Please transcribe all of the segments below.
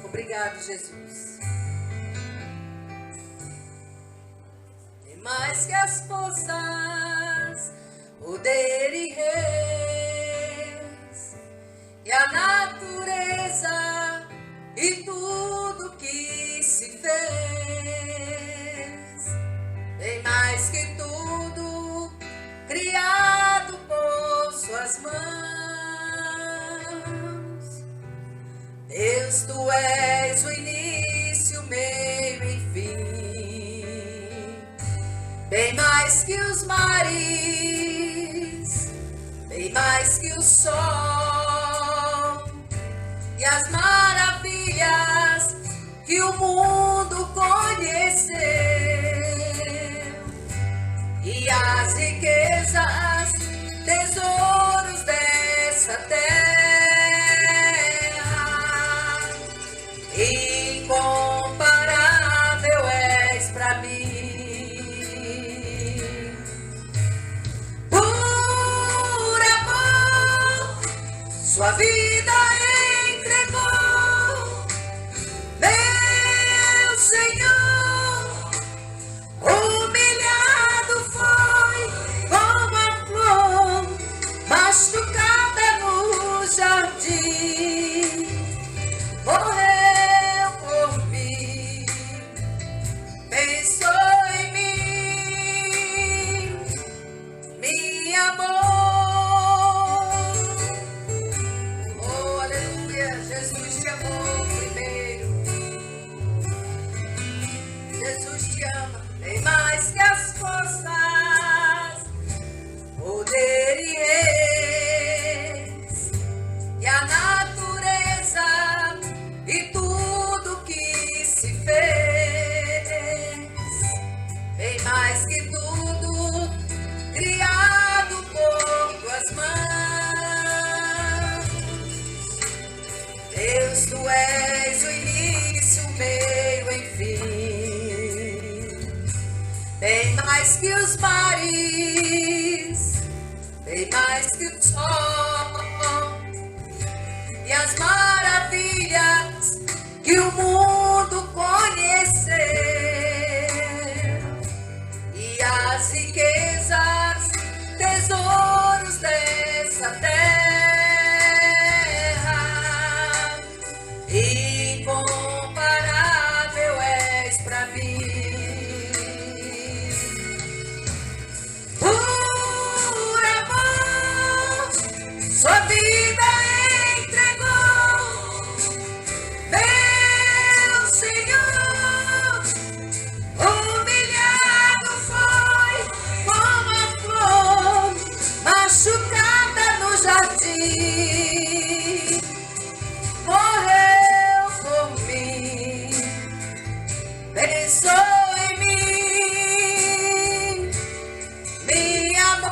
Obrigado, Jesus. Tem mais que as forças, poder e reis, e a natureza e tudo que se fez. Tem mais que tudo, criado por suas mãos. Deus, tu és o início, meio e fim. Bem mais que os mares, bem mais que o sol, e as maravilhas que o mundo conheceu, e as riquezas, tesouros dessa terra. Incomparável és pra mim. Por amor, sua vida entregou, meu Senhor. Humilhado foi como a flor machucada no jardim. Morreu por mim, pensou em mim, me amou. Oh, aleluia, Jesus te amou primeiro. Jesus te ama, bem mais que as forças, poder e reis, e a natureza e tudo que se fez. Bem mais que tudo, criado por tuas mãos. Deus, tu és o início, o meio, enfim. Bem mais que os mares, bem mais que o sol, e as maravilhas que o mundo conheceu, e as riquezas, tesouros dessa terra. Incomparável és pra mim. Por amor, sua vida entregou, meu Senhor. Humilhado foi como a flor machucada no jardim. Morreu por mim, pensou em mim, me amou.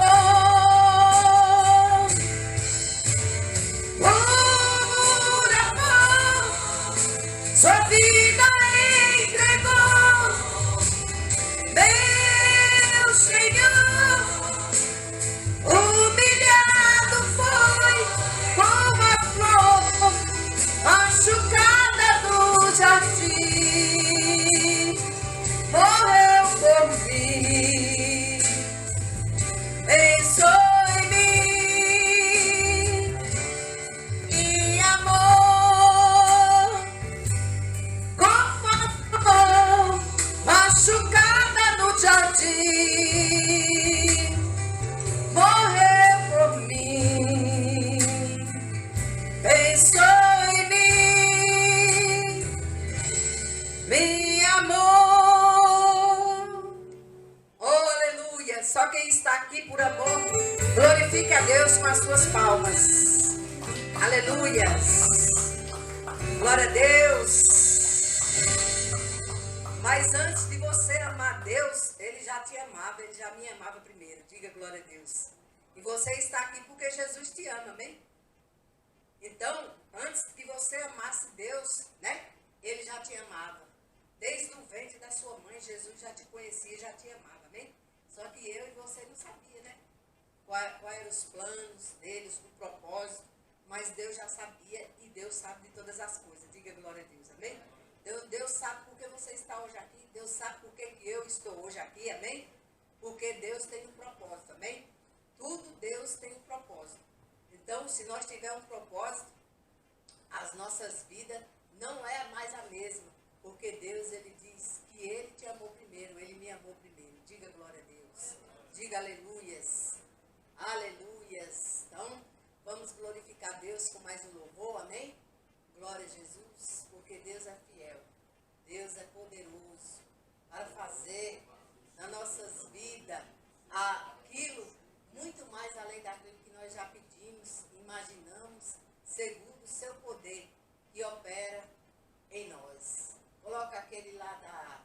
Por amor, sua vida entregou, meu Senhor. Humilhado foi como a flor machucada no jardim. Morreu por mim, pensou em mim, me amou. Como a flor machucada no jardim. Morreu por mim, pensou em mim, me amou. Oh, aleluia! Só quem está aqui por amor, glorifique a Deus com as suas palmas. Aleluia! Glória a Deus! Mas antes de você amar Deus, Ele já te amava, Ele já me amava primeiro. Diga glória a Deus. E você está aqui porque Jesus te ama, amém? Então, antes que você amasse Deus, né? Ele já te amava. Desde o ventre da sua mãe, Jesus já te conhecia, já te amava, amém? Só que eu e você não sabia, né? Quais eram os planos deles, o propósito mas Deus já sabia e Deus sabe de todas as coisas. Diga glória a Deus, amém? Deus sabe por que você está hoje aqui, Deus sabe por que eu estou hoje aqui, amém? Porque Deus tem um propósito, amém? Tudo Deus tem um propósito. Então, se nós tivermos um propósito, as nossas vidas não é mais a mesma, porque Deus, Ele diz que Ele te amou primeiro, Ele me amou primeiro. Diga glória a Deus. Diga aleluias. Aleluias. Então, vamos glorificar Deus com mais um louvor, amém? Glória a Jesus, porque Deus é fiel. Deus é poderoso para fazer nas nossas vidas aquilo muito mais além daquilo que nós já pedimos, imaginamos, segundo o seu poder que opera em nós. Coloca aquele lá da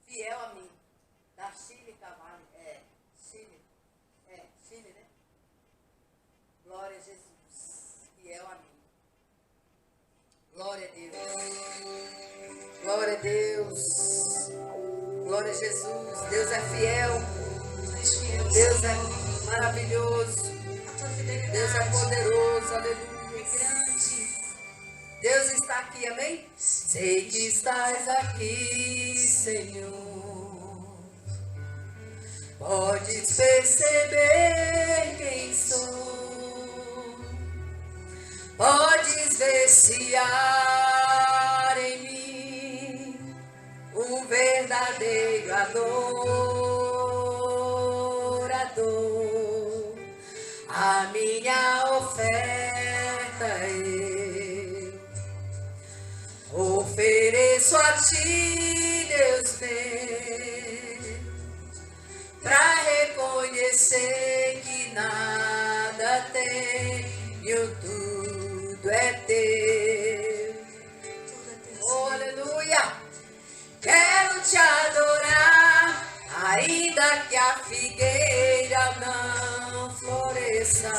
fiel a mim, da Chile Cavalli, Chile, né? Glória a Jesus, fiel a mim. Glória a Deus. Glória a Deus. Glória a Jesus. Deus é fiel. Deus é maravilhoso. Deus é poderoso. Aleluia. Deus está aqui, amém? Sei que estás aqui, Senhor. Podes perceber quem sou. Podes ver se há em mim um verdadeiro adorador. A minha oferta eu ofereço a ti, Deus meu, pra reconhecer que nada tenho, tudo é teu. Oh, aleluia! Quero te adorar, ainda que a figueira não floresça.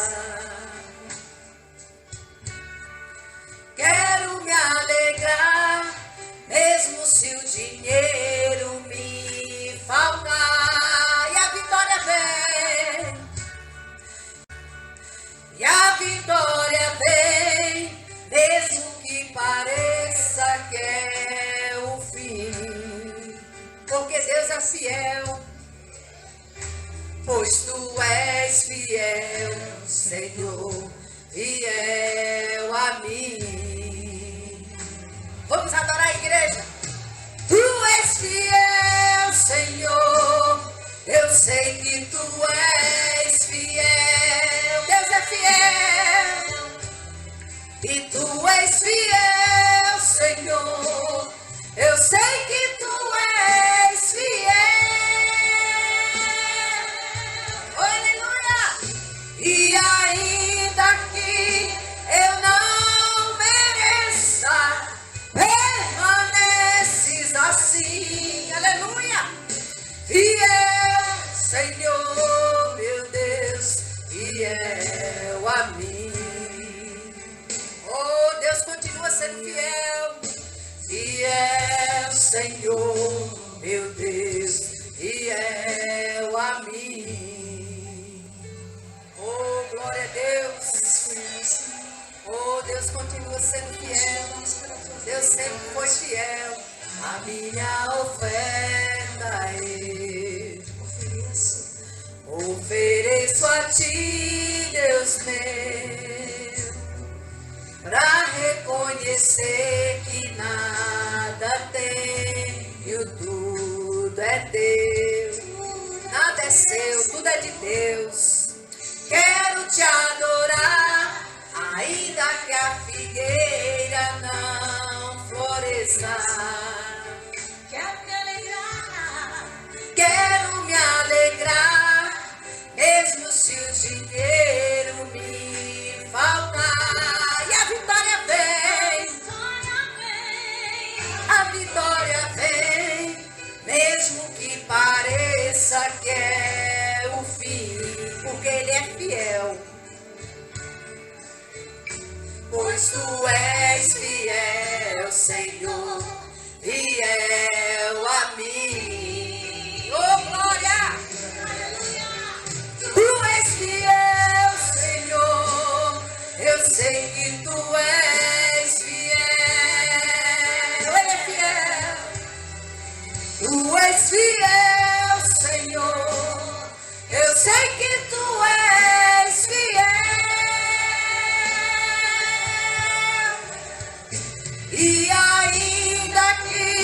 Quero me alegrar, mesmo se o dinheiro me faltar. E a vitória vem. E a vitória vem, mesmo que pareça que é o fim. Porque Deus é fiel, pois tu és fiel, Senhor, fiel a mim. Vamos adorar a igreja. Tu és fiel, Senhor, eu sei que tu és fiel. Deus é fiel, e tu és fiel, Senhor, eu sei que tu és fiel. Aleluia! E ainda que eu não mereça, permaneces assim. Aleluia! Fiel, Senhor, meu Deus, fiel a mim. Oh, Deus continua sendo fiel. Fiel, Senhor, meu Deus, fiel a mim. Oh, glória a Deus. Oh, Deus continua sendo fiel. Deus sempre foi fiel. A minha oferta eu ofereço a ti, Deus meu, pra reconhecer que nada tenho, tudo é teu. Nada é seu, tudo é de Deus. Quero te adorar, ainda que a figueira não floresça. Quero me alegrar, mesmo se o dinheiro me faltar. E a vitória vem, a vitória vem, mesmo que pareça que é o fim, porque Ele é fiel. Pois tu és fiel, Senhor, fiel a mim. Oh, glória! Tu és fiel, Senhor, sei que tu és fiel. Ele é fiel. Tu és fiel, Senhor. Eu sei que tu és fiel. E ainda que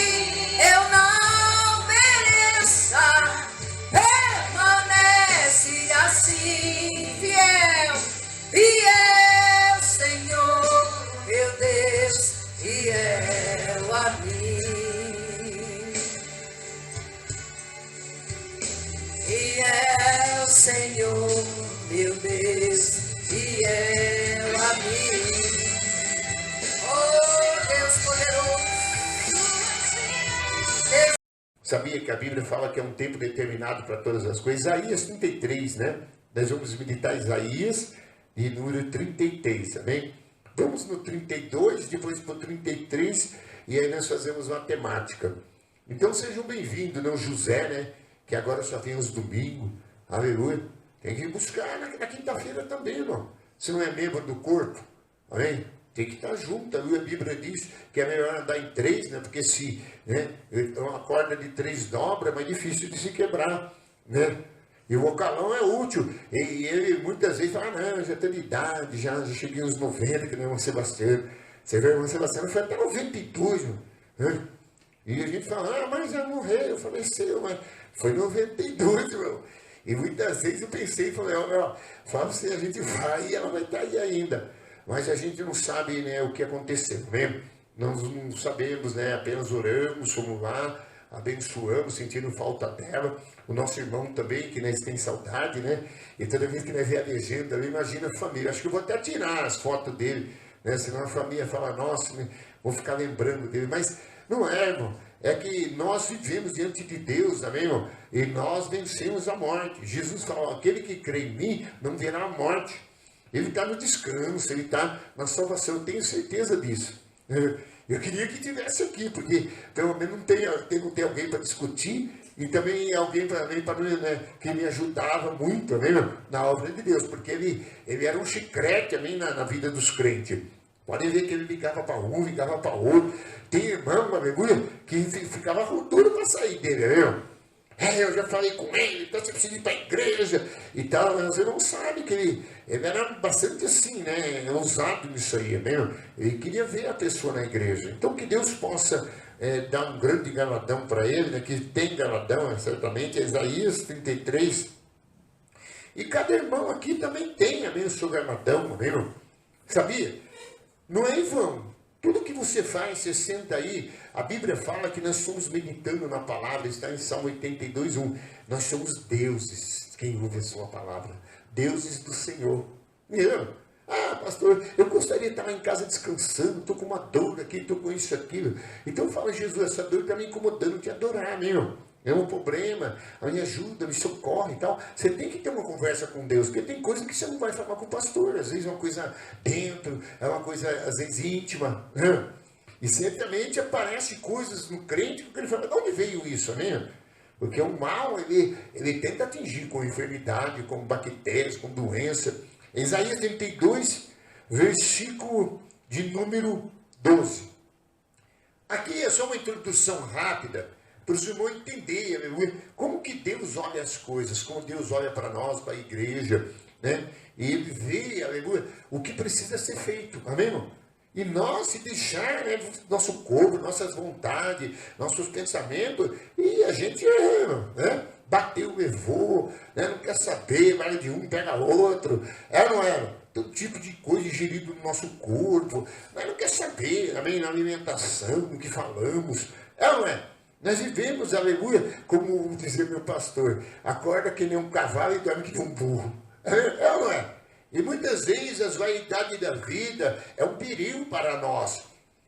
eu não mereça, permanece assim fiel. Fiel, Senhor, meu Deus, fiel a mim. Fiel, Senhor, meu Deus, fiel a mim. Oh, Deus poderoso. Sabia que a Bíblia fala que é um tempo determinado para todas as coisas? Isaías 33, né? Nós vamos meditar Isaías e número 33, amém? Vamos no 32, depois para o 33, e aí nós fazemos uma temática. Então sejam bem-vindos, né? O José, né? Que agora só vem aos domingos, aleluia. Tem que buscar na quinta-feira também, irmão. Se não é membro do corpo, amém? Tem que estar junto, a Bíblia diz que é melhor andar em três, né? Porque se uma corda de 3 dobra, é mais difícil de se quebrar, né? E o vocalão é útil. E ele muitas vezes fala, não, eu já tenho de idade, já cheguei aos 90, que nem o irmão Sebastião. Você vê, o irmão Sebastião foi até 92, né? E a gente fala, mas já morreu, faleceu, mas foi 92, irmão. E muitas vezes eu pensei, falei, fala se a gente vai e ela vai estar aí ainda. Mas a gente não sabe, né, o que aconteceu, né? Nós não sabemos, né? Apenas oramos, fomos lá, abençoamos, sentindo falta dela. O nosso irmão também, que nós tem saudade, né? E toda vez que nós vê a legenda, imagina a família. Acho que eu vou até tirar as fotos dele, né? Senão a família fala, nossa, né? Vou ficar lembrando dele. Mas não é, irmão. É que nós vivemos diante de Deus, amém, irmão? E nós vencemos a morte. Jesus falou, aquele que crê em mim não verá a morte. Ele está no descanso, ele está na salvação, eu tenho certeza disso. Eu queria que tivesse aqui, porque pelo menos não tem alguém para discutir, e também alguém para né, que me ajudava muito, né, na obra de Deus, porque ele era um chiclete também na vida dos crentes. Podem ver que ele ligava para um, ligava para outro. Tem irmão, aleluia, que ficava com tudo para sair dele, né? Eu já falei com ele, então você precisa ir para a igreja e tal, mas você não sabe que ele era bastante assim, né, ousado nisso aí, né? Ele queria ver a pessoa na igreja. Então que Deus possa dar um grande galardão para ele, né, que tem galardão, certamente, Isaías 33. E cada irmão aqui também tem, amém, o seu galardão, amém? Sabia? Não é em vão. Tudo que você faz, você senta aí, a Bíblia fala que nós somos meditando na palavra, está em Salmo 82, 1. Nós somos deuses, quem ouve a sua palavra, deuses do Senhor. Meu, pastor, eu gostaria de estar lá em casa descansando, estou com uma dor aqui, estou com isso, aquilo. Então fala, Jesus, essa dor está me incomodando, te adorar, meu. É um problema, me ajuda, me socorre e tal. Você tem que ter uma conversa com Deus, porque tem coisa que você não vai falar com o pastor. Às vezes é uma coisa dentro, é uma coisa às vezes íntima. Né? E certamente aparecem coisas no crente que ele fala, de onde veio isso, né? Porque o mal, ele tenta atingir com enfermidade, com bactérias, com doença. Isaías 32, versículo de número 12. Aqui é só uma introdução rápida, para os irmãos entenderem, aleluia, como que Deus olha as coisas, como Deus olha para nós, para a igreja, né? E Ele vê, aleluia, o que precisa ser feito, amém, irmão? E nós, se deixar, né, nosso corpo, nossas vontades, nossos pensamentos, e a gente, né, bateu, levou, né, não quer saber, vai de um, pega outro, não é? Todo tipo de coisa ingerido no nosso corpo, mas não quer saber, amém, na alimentação, no que falamos, não é? Nós vivemos, aleluia, como dizia meu pastor, acorda que nem um cavalo e dorme que nem um burro. Não é? E muitas vezes as vaidades da vida é um perigo para nós.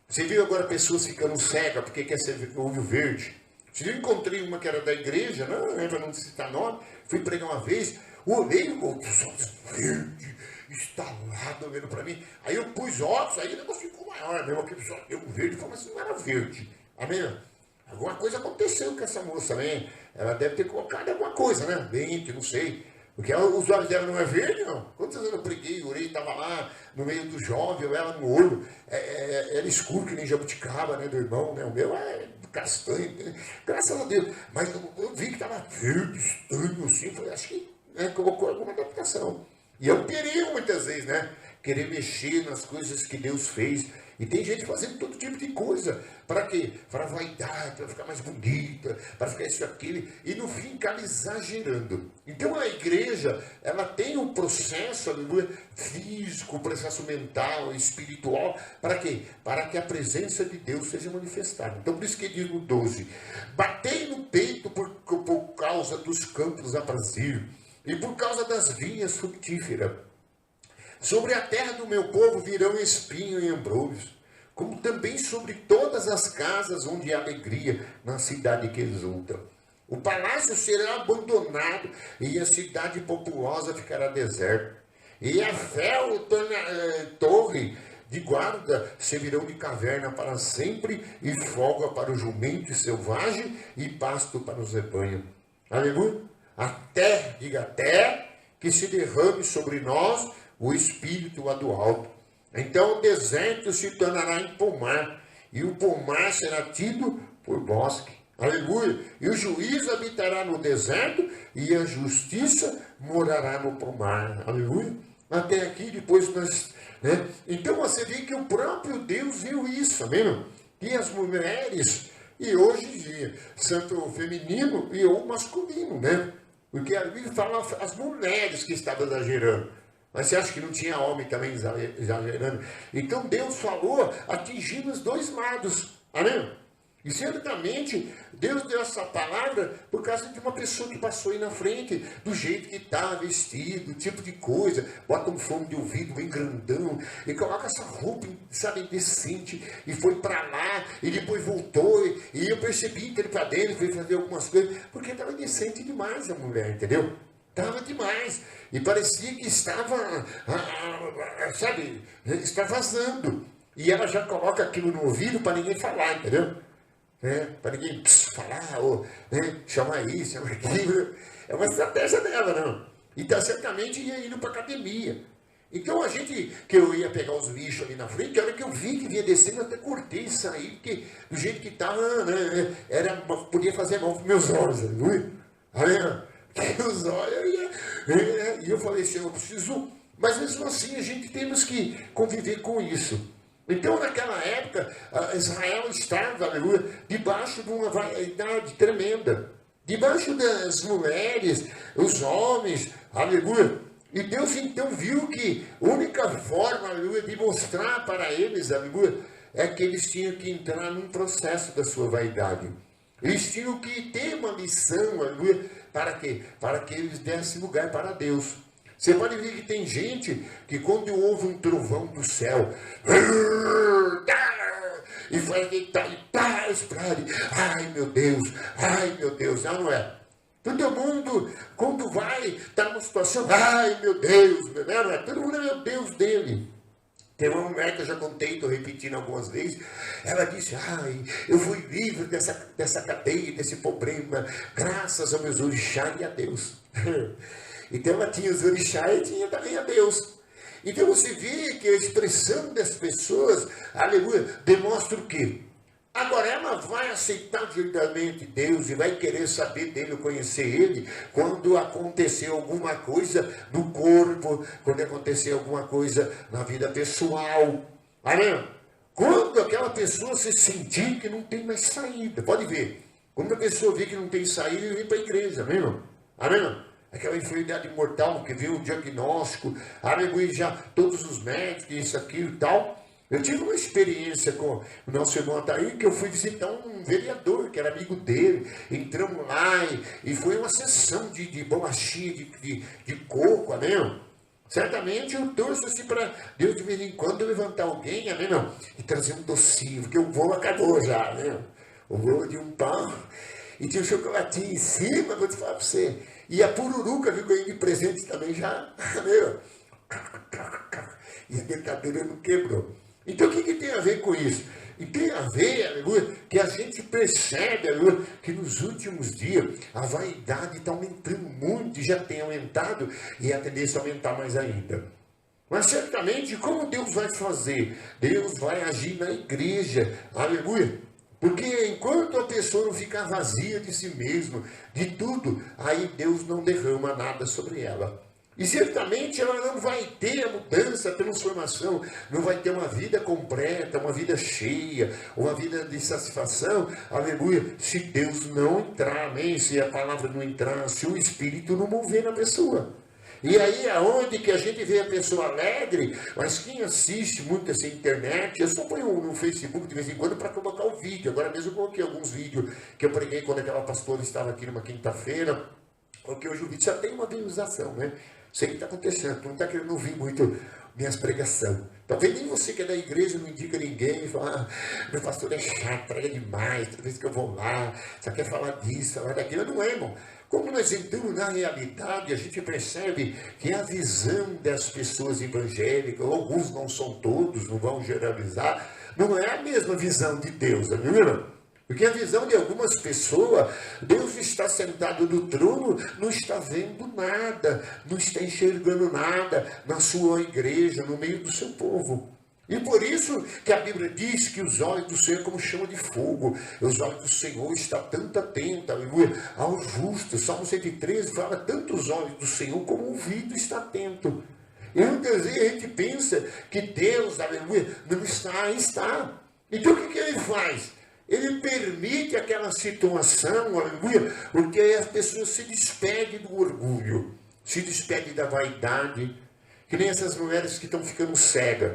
Você viu agora pessoas ficando cegas porque quer ser olho verde? Você viu, encontrei uma que era da igreja, para não citar nome, fui pregar uma vez, olhei com os olhos verdes, instalado, olhando para mim. Aí eu pus óculos, aí o negócio ficou maior, mesmo que só deu um verde, falou, mas não era verde. Amém? Alguma coisa aconteceu com essa moça, né? Ela deve ter colocado alguma coisa, né? Lente, não sei. Porque os olhos dela não é verde, não. Quantos anos eu preguei, orei, estava lá no meio do jovem, ela no olho, era escuro que nem jabuticaba, né, do irmão, né? O meu é castanho, né? Graças a Deus. Mas eu vi que estava verde, estranho, assim, falei, acho que colocou alguma adaptação. E eu queria muitas vezes, né? Querer mexer nas coisas que Deus fez. E tem gente fazendo todo tipo de coisa. Para quê? Para vaidade, para ficar mais bonita, para ficar isso e aquilo. E no fim acaba exagerando. Então a igreja, ela tem um processo, aleluia, físico, processo mental, espiritual. Para quê? Para que a presença de Deus seja manifestada. Então por isso que diz no 12: batei no peito por causa dos campos aprazíveis e por causa das vinhas frutíferas. Sobre a terra do meu povo virão espinho e embrulhos, como também sobre todas as casas onde há alegria, na cidade que exulta. O palácio será abandonado e a cidade populosa ficará deserta. E a fel, torre de guarda servirão de caverna para sempre, e folga para o jumento selvagem e pasto para os rebanhos. Aleluia! Até, diga até, que se derrame sobre nós o Espírito lá do alto. Então o deserto se tornará em pomar, e o pomar será tido por bosque. Aleluia! E o juízo habitará no deserto, e a justiça morará no pomar. Aleluia! Até aqui, depois nós... né? Então você vê que o próprio Deus viu isso, amém? E as mulheres, e hoje em dia, tanto o feminino e o masculino, né? Porque a Bíblia fala as mulheres que estavam exagerando. Mas você acha que não tinha homem também exagerando? Então Deus falou atingindo os dois lados. Amém? E certamente Deus deu essa palavra por causa de uma pessoa que passou aí na frente, do jeito que está vestido, tipo de coisa, bota um fone de ouvido bem grandão, e coloca essa roupa, sabe, decente, e foi para lá, e depois voltou, e eu percebi que ele para dentro foi fazer algumas coisas, porque estava decente demais a mulher, entendeu? Estava demais. E parecia que estava, sabe, extravasando. E ela já coloca aquilo no ouvido para ninguém falar, entendeu? Para ninguém falar, ou chamar isso, chamar aquilo. É uma estratégia dela, não. Então, certamente ia indo para academia. Então, que eu ia pegar os lixos ali na frente, a hora que eu vi que vinha descendo, eu até cortei e saí, porque do jeito que estava, né, podia fazer mal para meus olhos, não é? Que os olhos, e eu falei assim, eu preciso, mas mesmo assim a gente temos que conviver com isso. Então naquela época, Israel estava, aleluia, debaixo de uma vaidade tremenda, debaixo das mulheres, os homens, aleluia. E Deus então viu que a única forma, aleluia, de mostrar para eles, aleluia, é que eles tinham que entrar num processo da sua vaidade. Eles tinham que ter uma missão, aleluia, para quê? Para que eles dessem lugar para Deus. Você pode ver que tem gente que quando ouve um trovão do céu, e faz deitar e pá, explode, ai meu Deus, não é? Todo mundo, quando vai, está numa situação, ai meu Deus, não é? Todo mundo é meu Deus dele. Tem uma mulher que eu já contei, estou repetindo algumas vezes, ela disse, ai, eu fui livre dessa cadeia, desse problema, graças aos meus orixás e a Deus. Então ela tinha os orixás e tinha também a Deus. Então você vê que a expressão das pessoas, aleluia, demonstra o quê? Agora ela vai aceitar verdadeiramente Deus e vai querer saber dele, conhecer ele, quando acontecer alguma coisa no corpo, quando acontecer alguma coisa na vida pessoal. Amém? Quando aquela pessoa se sentir que não tem mais saída, pode ver. Quando a pessoa vê que não tem saída, ele vem para a igreja, amém? Amém? Aquela enfermidade mortal que veio o diagnóstico, aleluia, já todos os médicos, isso, aquilo e tal. Eu tive uma experiência com o nosso irmão Ataí, que eu fui visitar um vereador, que era amigo dele. Entramos lá e foi uma sessão de bolachinha, de coco, amém? Certamente eu torço assim para Deus de vez em quando levantar alguém, amém? Não? E trazer um docinho, porque o bolo acabou já, né? O bolo de um pão, e tinha um chocolatinho em cima, vou te falar para você. E a pururuca que eu ganhei de presente também já, amém? E a dentadeira não quebrou. Então o que tem a ver com isso? E tem a ver, aleluia, que a gente percebe, aleluia, que nos últimos dias a vaidade está aumentando muito, e já tem aumentado, e a tendência a aumentar mais ainda. Mas certamente, como Deus vai fazer? Deus vai agir na igreja, aleluia. Porque enquanto a pessoa não ficar vazia de si mesmo, de tudo, aí Deus não derrama nada sobre ela. E certamente ela não vai ter a mudança, a transformação, não vai ter uma vida completa, uma vida cheia, uma vida de satisfação, aleluia, se Deus não entrar, amém? Se a palavra não entrar, se o Espírito não mover na pessoa. E aí é onde que a gente vê a pessoa alegre, mas quem assiste muito essa internet, eu só ponho no Facebook de vez em quando para colocar o vídeo. Agora mesmo eu coloquei alguns vídeos que eu preguei quando aquela pastora estava aqui numa quinta-feira, porque hoje o vídeo já tem uma visualização, né? Sei o que está acontecendo, tu não está querendo ouvir muito minhas pregações. Talvez nem você que é da igreja não indica ninguém, fala, meu pastor é chato, prega demais, toda vez que eu vou lá, só quer falar disso, falar daquilo. Não é, irmão. Como nós entramos na realidade, a gente percebe que a visão das pessoas evangélicas, alguns não são todos, não vão generalizar, não é a mesma visão de Deus, não é, irmão? Porque a visão de algumas pessoas, Deus está sentado no trono, não está vendo nada, não está enxergando nada na sua igreja, no meio do seu povo. E por isso que a Bíblia diz que os olhos do Senhor como chama de fogo, os olhos do Senhor estão tanto atentos, aleluia, ao justo. Salmo 113 fala, tanto os olhos do Senhor como o ouvido está atento. E muitas vezes a gente pensa que Deus, aleluia, não está, está. Então o que ele faz? Ele permite aquela situação, aleluia, porque aí as pessoas se despedem do orgulho, se despedem da vaidade, que nem essas mulheres que estão ficando cegas.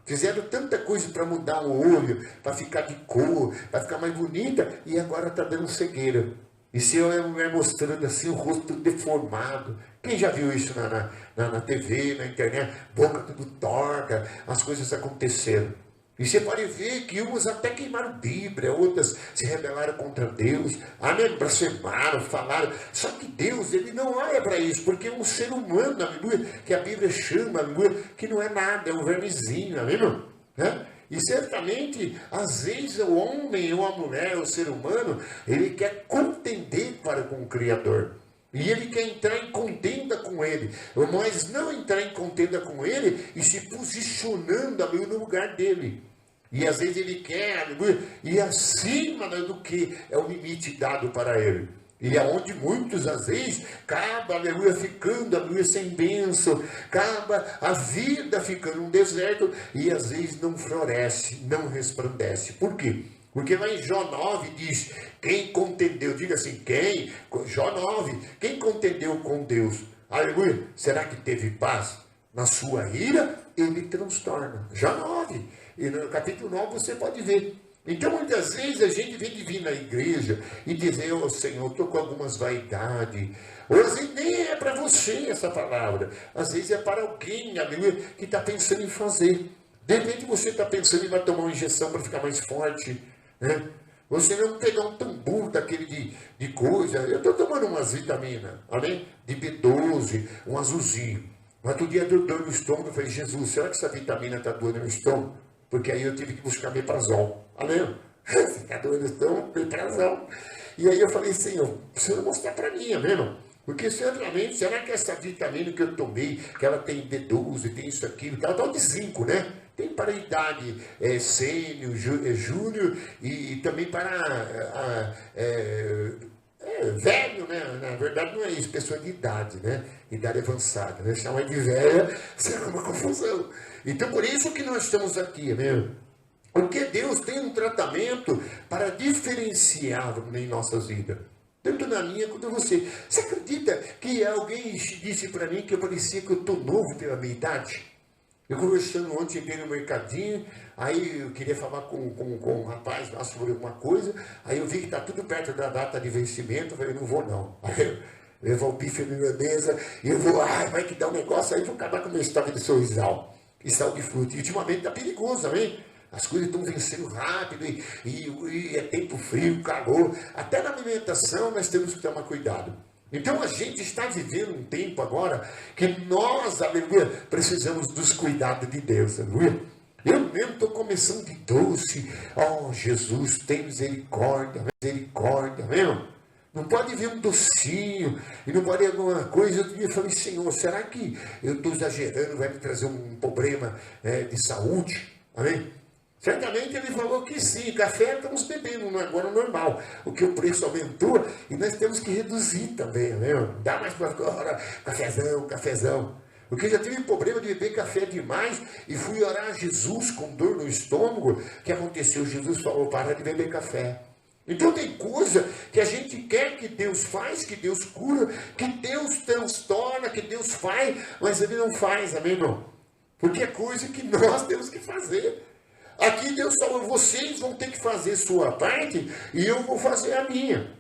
Fizeram tanta coisa para mudar o olho, para ficar de cor, para ficar mais bonita, e agora está dando cegueira. E se eu é a mulher mostrando assim, o rosto tudo deformado. Quem já viu isso na TV, na internet? Boca tudo torta, as coisas aconteceram. E você pode ver que umas até queimaram Bíblia, outras se rebelaram contra Deus, amém, blasfemaram, falaram. Só que Deus, ele não olha para isso, porque é um ser humano, aleluia, que a Bíblia chama, aleluia, que não é nada, é um vermezinho, amém, irmão? Né? E certamente, às vezes, o homem ou a mulher, o ser humano, ele quer contender para com o Criador. E ele quer entrar em contenda com ele, mas não entrar em contenda com ele e se posicionando ali no lugar dele. E às vezes ele quer, aleluia, ir acima do que é o limite dado para ele. E é onde muitos, às vezes, acaba, aleluia, ficando, aleluia, sem bênção, acaba a vida ficando um deserto e às vezes não floresce, não resplandece. Por quê? Porque lá em Jó 9 diz, quem contendeu, diga assim, quem? Jó 9, quem contendeu com Deus? Aleluia, será que teve paz? Na sua ira, ele transtorna. Jó 9, e no capítulo 9 você pode ver. Então muitas vezes a gente vem de vir na igreja e dizer, ô Senhor, estou com algumas vaidades. Ou às vezes nem é para você essa palavra, às vezes é para alguém, aleluia, que está pensando em fazer. De repente você está pensando em vai tomar uma injeção para ficar mais forte, né? Você não pegar um tambor daquele de coisa. Eu estou tomando umas vitaminas, amém? De B12, um azulzinho. Mas outro dia deu dor no estômago, eu falei, Jesus, será que essa vitamina está doendo no estômago? Porque aí eu tive que buscar meprazol, amém? Você está doendo no estômago, meprazol. E aí eu falei, Senhor, precisa mostrar para mim, amém? Porque certamente, será que essa vitamina que eu tomei, que ela tem B12, tem isso, aquilo, ela dá de zinco, né? Tem para a idade sênior, júnior e também para velho, né? Na verdade não é isso, pessoa de idade, né? Idade avançada, né? Chama de velha, será uma confusão. Então por isso que nós estamos aqui, né? Porque Deus tem um tratamento para diferenciar em nossas vidas. Tanto na minha quanto na você. Você acredita que alguém disse para mim que eu parecia que eu estou novo pela minha idade? Eu conversando ontem, cheguei no mercadinho, aí eu queria falar com um rapaz lá sobre alguma coisa, aí eu vi que está tudo perto da data de vencimento, eu falei, não vou não. Aí eu levo o bife na mesa, e eu vou, vai que dá um negócio, aí vou acabar com o meu estoque de sorrisal e sal de fruta. E ultimamente está perigoso, amém? As coisas estão vencendo rápido, e é tempo frio, calor, até na alimentação nós temos que tomar cuidado. Então a gente está vivendo um tempo agora que nós, aleluia, precisamos dos cuidados de Deus, aleluia. Eu mesmo estou começando de doce. Oh, Jesus, tem misericórdia, misericórdia, mesmo. Não pode vir um docinho, e não pode alguma coisa. Outro dia eu falei, Senhor, será que eu estou exagerando, vai me trazer um problema de saúde? Amém? Certamente ele falou que sim, café estamos bebendo, agora normal. O que o preço aumentou, e nós temos que reduzir também, né? Dá mais para agora, cafezão, cafezão. Porque eu já tive problema de beber café demais e fui orar a Jesus com dor no estômago. O que aconteceu? Jesus falou, para de beber café. Então tem coisa que a gente quer que Deus faz, que Deus cura, que Deus transtorna, que Deus faz, mas Ele não faz, amém, irmão? Porque é coisa que nós temos que fazer. Aqui Deus falou, vocês vão ter que fazer sua parte e eu vou fazer a minha.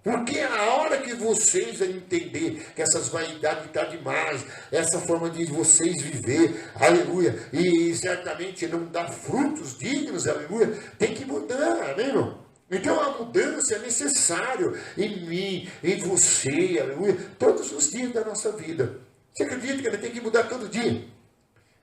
Porque a hora que vocês vão entender que essas vaidades estão demais, essa forma de vocês viver, aleluia, e certamente não dá frutos dignos, aleluia, tem que mudar, amém, irmão? Então a mudança é necessária em mim, em você, aleluia, todos os dias da nossa vida. Você acredita que ele tem que mudar todo dia?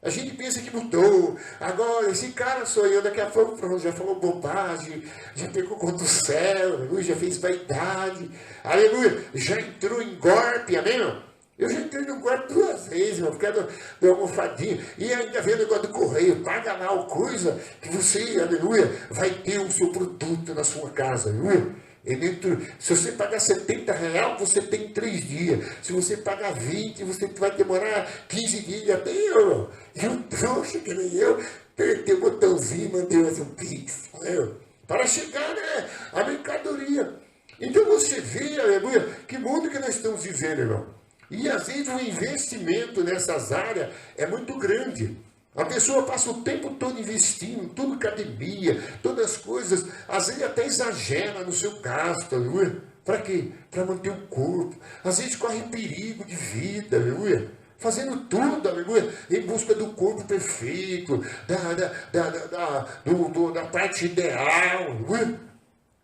A gente pensa que mudou, agora esse cara sou eu, daqui a pouco pronto, já falou bobagem, já pegou contra o céu, aleluia, já fez vaidade, aleluia, já entrou em golpe, amém, irmão? Eu já entrei no golpe 2 vezes, irmão, por causa do almofadinho, e ainda vem o negócio do correio, paga lá o coisa, que você, aleluia, vai ter o seu produto na sua casa, aleluia. Se você pagar R$70, você tem 3 dias. Se você pagar 20, você vai demorar 15 dias. Até eu trouxa que nem eu, apertei o botãozinho e mandei mais um pix. Para chegar, né, a mercadoria. Então você vê, aleluia, que mundo que nós estamos vivendo, irmão. E às vezes o investimento nessas áreas é muito grande. A pessoa passa o tempo todo investindo, tudo academia, todas as coisas, às vezes até exagera no seu gasto, aleluia. Para quê? Para manter o corpo. Às vezes corre perigo de vida, aleluia. Fazendo tudo, aleluia, em busca do corpo perfeito, da parte ideal, aleluia.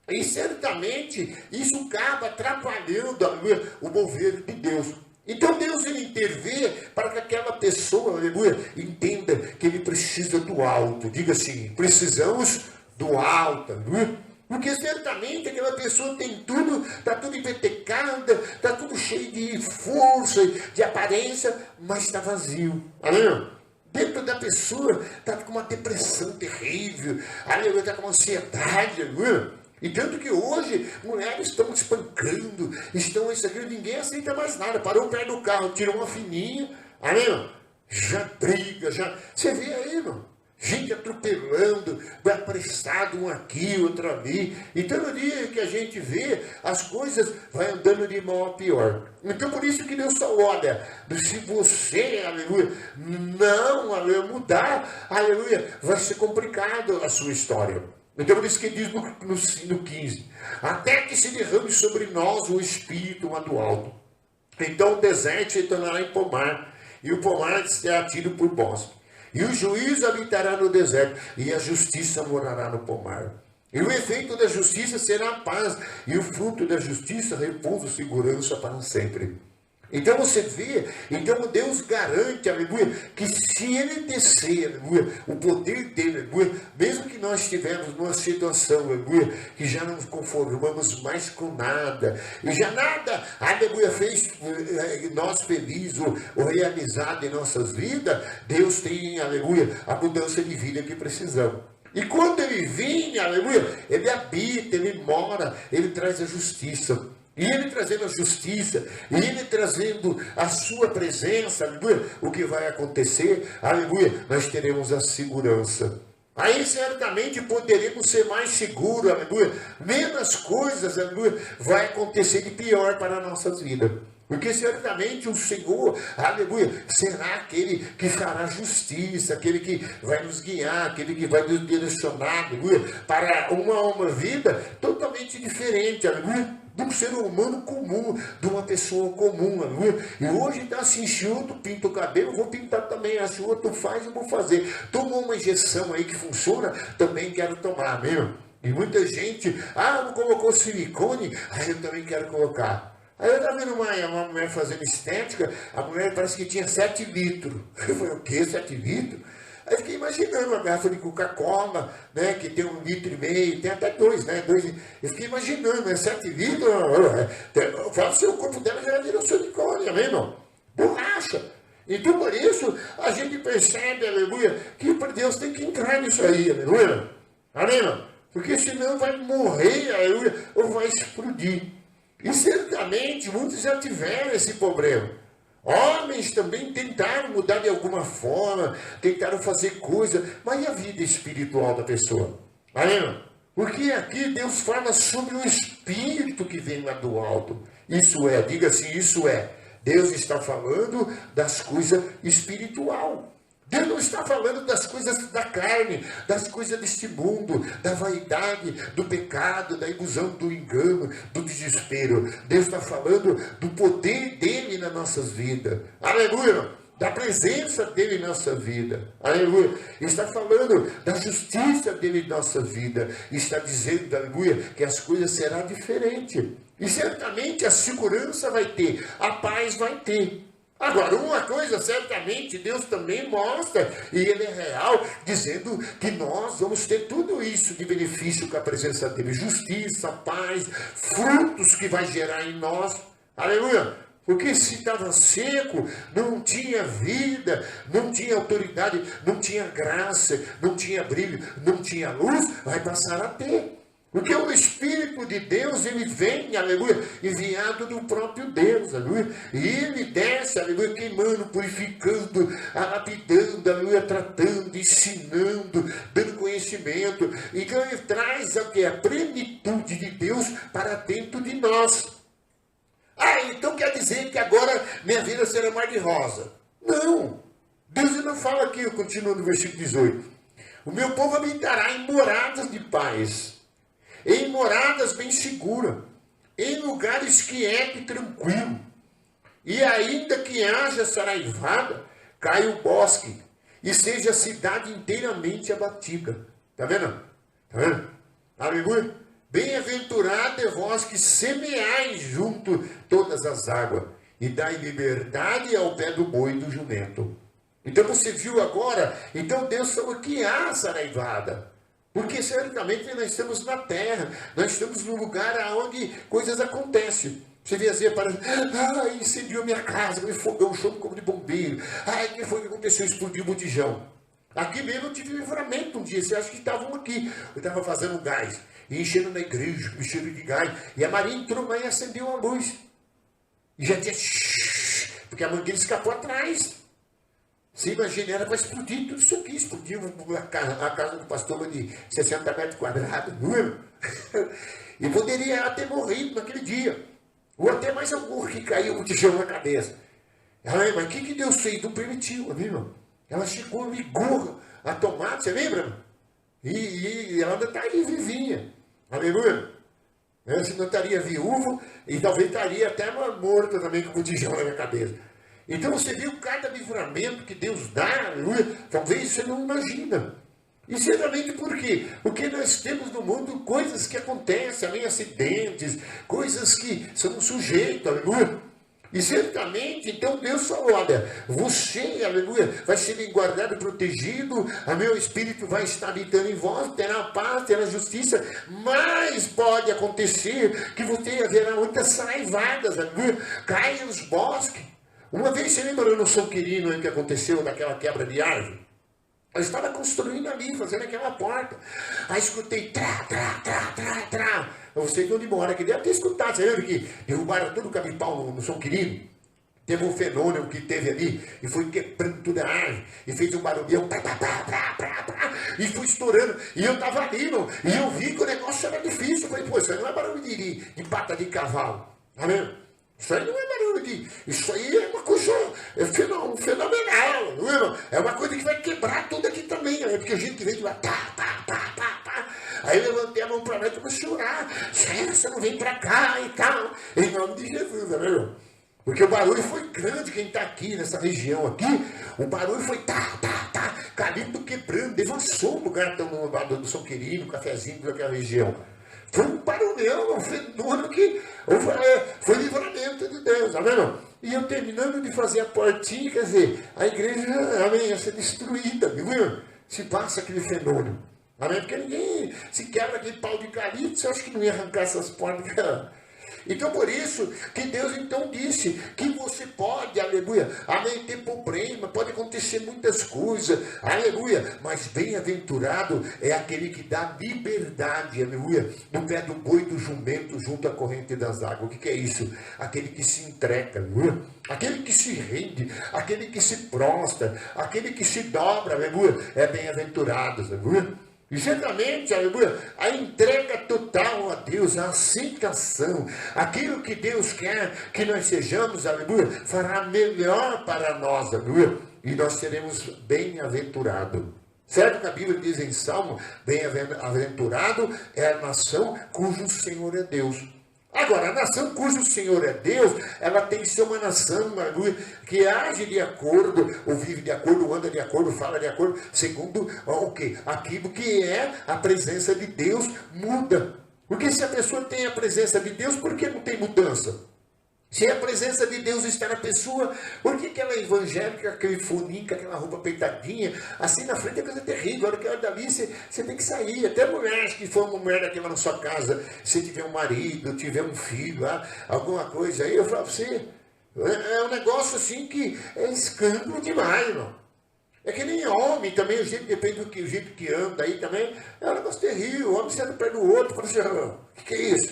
E certamente isso acaba atrapalhando, aleluia, o mover de Deus. Então Deus ele intervém para que aquela pessoa, aleluia, entenda que ele precisa do alto. Diga assim, precisamos do alto, aleluia. Porque certamente aquela pessoa tem tudo, está tudo empetecada, está tudo cheio de força, de aparência, mas está vazio. Amém? Dentro da pessoa está com uma depressão terrível, aleluia, está com ansiedade, aleluia. E tanto que hoje, mulheres estão espancando, estão isso aqui, ninguém aceita mais nada. Parou perto do carro, tirou uma fininha, amém? Já briga, já. Você vê aí, irmão? Gente atropelando, vai apressado um aqui, outro ali. Então, no dia que a gente vê, as coisas vai andando de mal a pior. Então, por isso que Deus falou, olha, se você, aleluia, não, aleluia, mudar, aleluia, vai ser complicado a sua história. Então, por isso que diz no 15, até que se derrame sobre nós o Espírito do alto. Então o deserto se tornará em pomar, e o pomar será tido por bosque. E o juízo habitará no deserto, e a justiça morará no pomar. E o efeito da justiça será a paz, e o fruto da justiça, repouso, segurança para sempre. Então você vê, então Deus garante, aleluia, que se Ele descer, aleluia, o poder dele, aleluia, mesmo que nós estivermos numa situação, aleluia, que já não nos conformamos mais com nada, e já nada, aleluia, fez nós felizes ou realizado em nossas vidas, Deus tem, aleluia, a mudança de vida que precisamos. E quando Ele vem, aleluia, Ele habita, Ele mora, Ele traz a justiça. E Ele trazendo a justiça, e Ele trazendo a sua presença, aleluia, o que vai acontecer, aleluia, nós teremos a segurança. Aí certamente poderemos ser mais seguros, aleluia, menos coisas, aleluia, vai acontecer de pior para as nossas vidas. Porque certamente o Senhor, aleluia, será aquele que fará justiça, aquele que vai nos guiar, aquele que vai nos direcionar, aleluia, para uma vida totalmente diferente, aleluia, de um ser humano comum, de uma pessoa comum, aleluia. E hoje está assim, se outro pinta o cabelo, eu vou pintar também, se outro faz, eu vou fazer. Tomou uma injeção aí que funciona, também quero tomar, amém? E muita gente, não colocou silicone, eu também quero colocar. Aí eu estava vendo uma mulher fazendo estética, a mulher parece que tinha 7 litros. Eu falei, o quê, 7 litros? Aí fiquei imaginando uma garrafa de Coca-Cola, né, que tem 1,5 litro, tem até 2, né? Eu fiquei imaginando, né, 7 litros, fala assim, o corpo dela já virou silicone, amém, irmão? Borracha. Então, por isso, a gente percebe, aleluia, que para Deus tem que entrar nisso aí, aleluia. Amém, irmão? Porque senão vai morrer, aleluia, ou vai explodir. E certamente muitos já tiveram esse problema. Homens também tentaram mudar de alguma forma, tentaram fazer coisa, mas e a vida espiritual da pessoa? Amém? Porque aqui Deus fala sobre o Espírito que vem lá do alto. Isso é, diga assim, isso é. Deus está falando das coisas espiritual. Deus não está falando das coisas da carne, das coisas deste mundo, da vaidade, do pecado, da ilusão, do engano, do desespero. Deus está falando do poder dele nas nossas vidas. Aleluia! Da presença dele em nossa vida. Aleluia! Está falando da justiça dele em nossa vida. Está dizendo, aleluia, que as coisas serão diferentes. E certamente a segurança vai ter, a paz vai ter. Agora, uma coisa, certamente, Deus também mostra, e Ele é real, dizendo que nós vamos ter tudo isso de benefício com a presença dEle. Justiça, paz, frutos que vai gerar em nós. Aleluia! Porque se estava seco, não tinha vida, não tinha autoridade, não tinha graça, não tinha brilho, não tinha luz, vai passar a ter. Porque o Espírito de Deus, ele vem, aleluia, enviado do próprio Deus, aleluia. E ele desce, aleluia, queimando, purificando, lapidando, aleluia, tratando, ensinando, dando conhecimento. Então ele traz a plenitude de Deus para dentro de nós. Ah, então quer dizer que agora minha vida será mais de rosa. Não. Deus não fala aqui, eu continuo no versículo 18. O meu povo habitará em moradas de paz, em moradas bem seguras, em lugares quietos e tranquilos. E ainda que haja saraivada, caia o bosque, e seja a cidade inteiramente abatida. Está vendo? Está vendo? Aleluia. Bem-aventurado é vós que semeais junto todas as águas, e dai liberdade ao pé do boi e do jumento. Então você viu agora, então Deus falou que há saraivada. Porque certamente nós estamos na terra, nós estamos num lugar onde coisas acontecem. Você vê assim, incendiou minha casa, me fogão, chamo como de bombeiro. O que foi que aconteceu? Explodiu o botijão. Aqui mesmo eu tive um livramento um dia, você acha que estavam aqui. Eu estava fazendo gás, e enchendo na igreja, me cheiro de gás. E a Maria entrou lá e acendeu a luz. E já tinha, porque a mangueira escapou atrás. Você imagina, era para explodir tudo isso aqui. Explodiu a casa do pastor de 60 metros quadrados, não é? E poderia ter morrido naquele dia. Ou até mais algum que caiu o tijolo na cabeça. Mas o que Deus fez? Não permitiu, amigo. Ela chegou, ligou a tomada, você lembra? E ela ainda está aí, vivinha. Aleluia. Se não estaria viúvo, e talvez estaria até morta também com o tijolo na cabeça. Então você viu cada livramento que Deus dá, aleluia, talvez você não imagina. E certamente por quê? Porque nós temos no mundo coisas que acontecem, além acidentes, coisas que são sujeitos, aleluia. E certamente, então Deus falou, olha, você, aleluia, vai ser guardado e protegido, o meu Espírito vai estar habitando em vós, terá paz, terá justiça, mas pode acontecer que você haverá muitas saraivadas, aleluia, caem os bosques. Uma vez, você lembra no São Quirino o que aconteceu naquela quebra de árvore? Eu estava construindo ali, fazendo aquela porta. Aí escutei, trá. Eu sei de onde mora, que deve ter escutado. Você lembra que derrubaram todo o capim-pau no São Quirino? Teve um fenômeno que teve ali, e foi quebrando toda a árvore, e fez um barulhão, e foi estourando. E eu estava ali, e eu vi que o negócio era difícil. Eu falei, pô, isso aí não é barulho de pata de cavalo. Tá vendo? Isso aí não é barulho isso aí é uma coisa fenomenal, não é? É uma coisa que vai quebrar tudo aqui também, né? Porque a gente vem de lá, pá. Aí eu levantei a mão para lá e comecei a chorar. Sério, você não vem para cá e tal. Em nome de Jesus, tá vendo? Porque o barulho foi grande, quem está aqui nessa região aqui, o barulho foi carimbo quebrando, devassou o lugar do São Quirino, o cafezinho daquela região. Foi um barulhão, um fenômeno que foi livramento de Deus, tá vendo? E eu terminando de fazer a portinha, quer dizer, a igreja, amém, ia ser destruída, viu? Se passa aquele fenômeno. Amém? Porque ninguém se quebra aquele pau de galito, você acha que não ia arrancar essas portas? Então, por isso que Deus então disse que você pode, aleluia, amém, ter problema, pode acontecer muitas coisas, aleluia, mas bem-aventurado é aquele que dá liberdade, aleluia, no pé do boi do jumento junto à corrente das águas. O que é isso? Aquele que se entrega, aleluia, aquele que se rende, aquele que se prostra, aquele que se dobra, aleluia, é bem-aventurado, aleluia. E certamente, aleluia, a entrega total a Deus, a aceitação, aquilo que Deus quer que nós sejamos, aleluia, fará melhor para nós, aleluia, e nós seremos bem-aventurados. Certo que a Bíblia diz em Salmo, bem-aventurado é a nação cujo Senhor é Deus. Agora, a nação cujo Senhor é Deus, ela tem que ser uma nação, aleluia, que age de acordo, ou vive de acordo, anda de acordo, fala de acordo, segundo o quê? Aquilo que é a presença de Deus muda. Porque se a pessoa tem a presença de Deus, por que não tem mudança? Se a presença de Deus está na pessoa, por que ela é evangélica, aquele foninho, aquela roupa peitadinha, assim na frente é coisa terrível. A hora que ela dali, você tem que sair. Até mulher, que for uma mulher daquela na sua casa, se tiver um marido, tiver um filho, alguma coisa aí, eu falo para você, é um negócio assim que é escândalo demais, irmão. É que nem homem também, o jeito, depende do jeito que anda aí também, é um negócio terrível. O homem senta perto do outro, fala assim, o que é isso?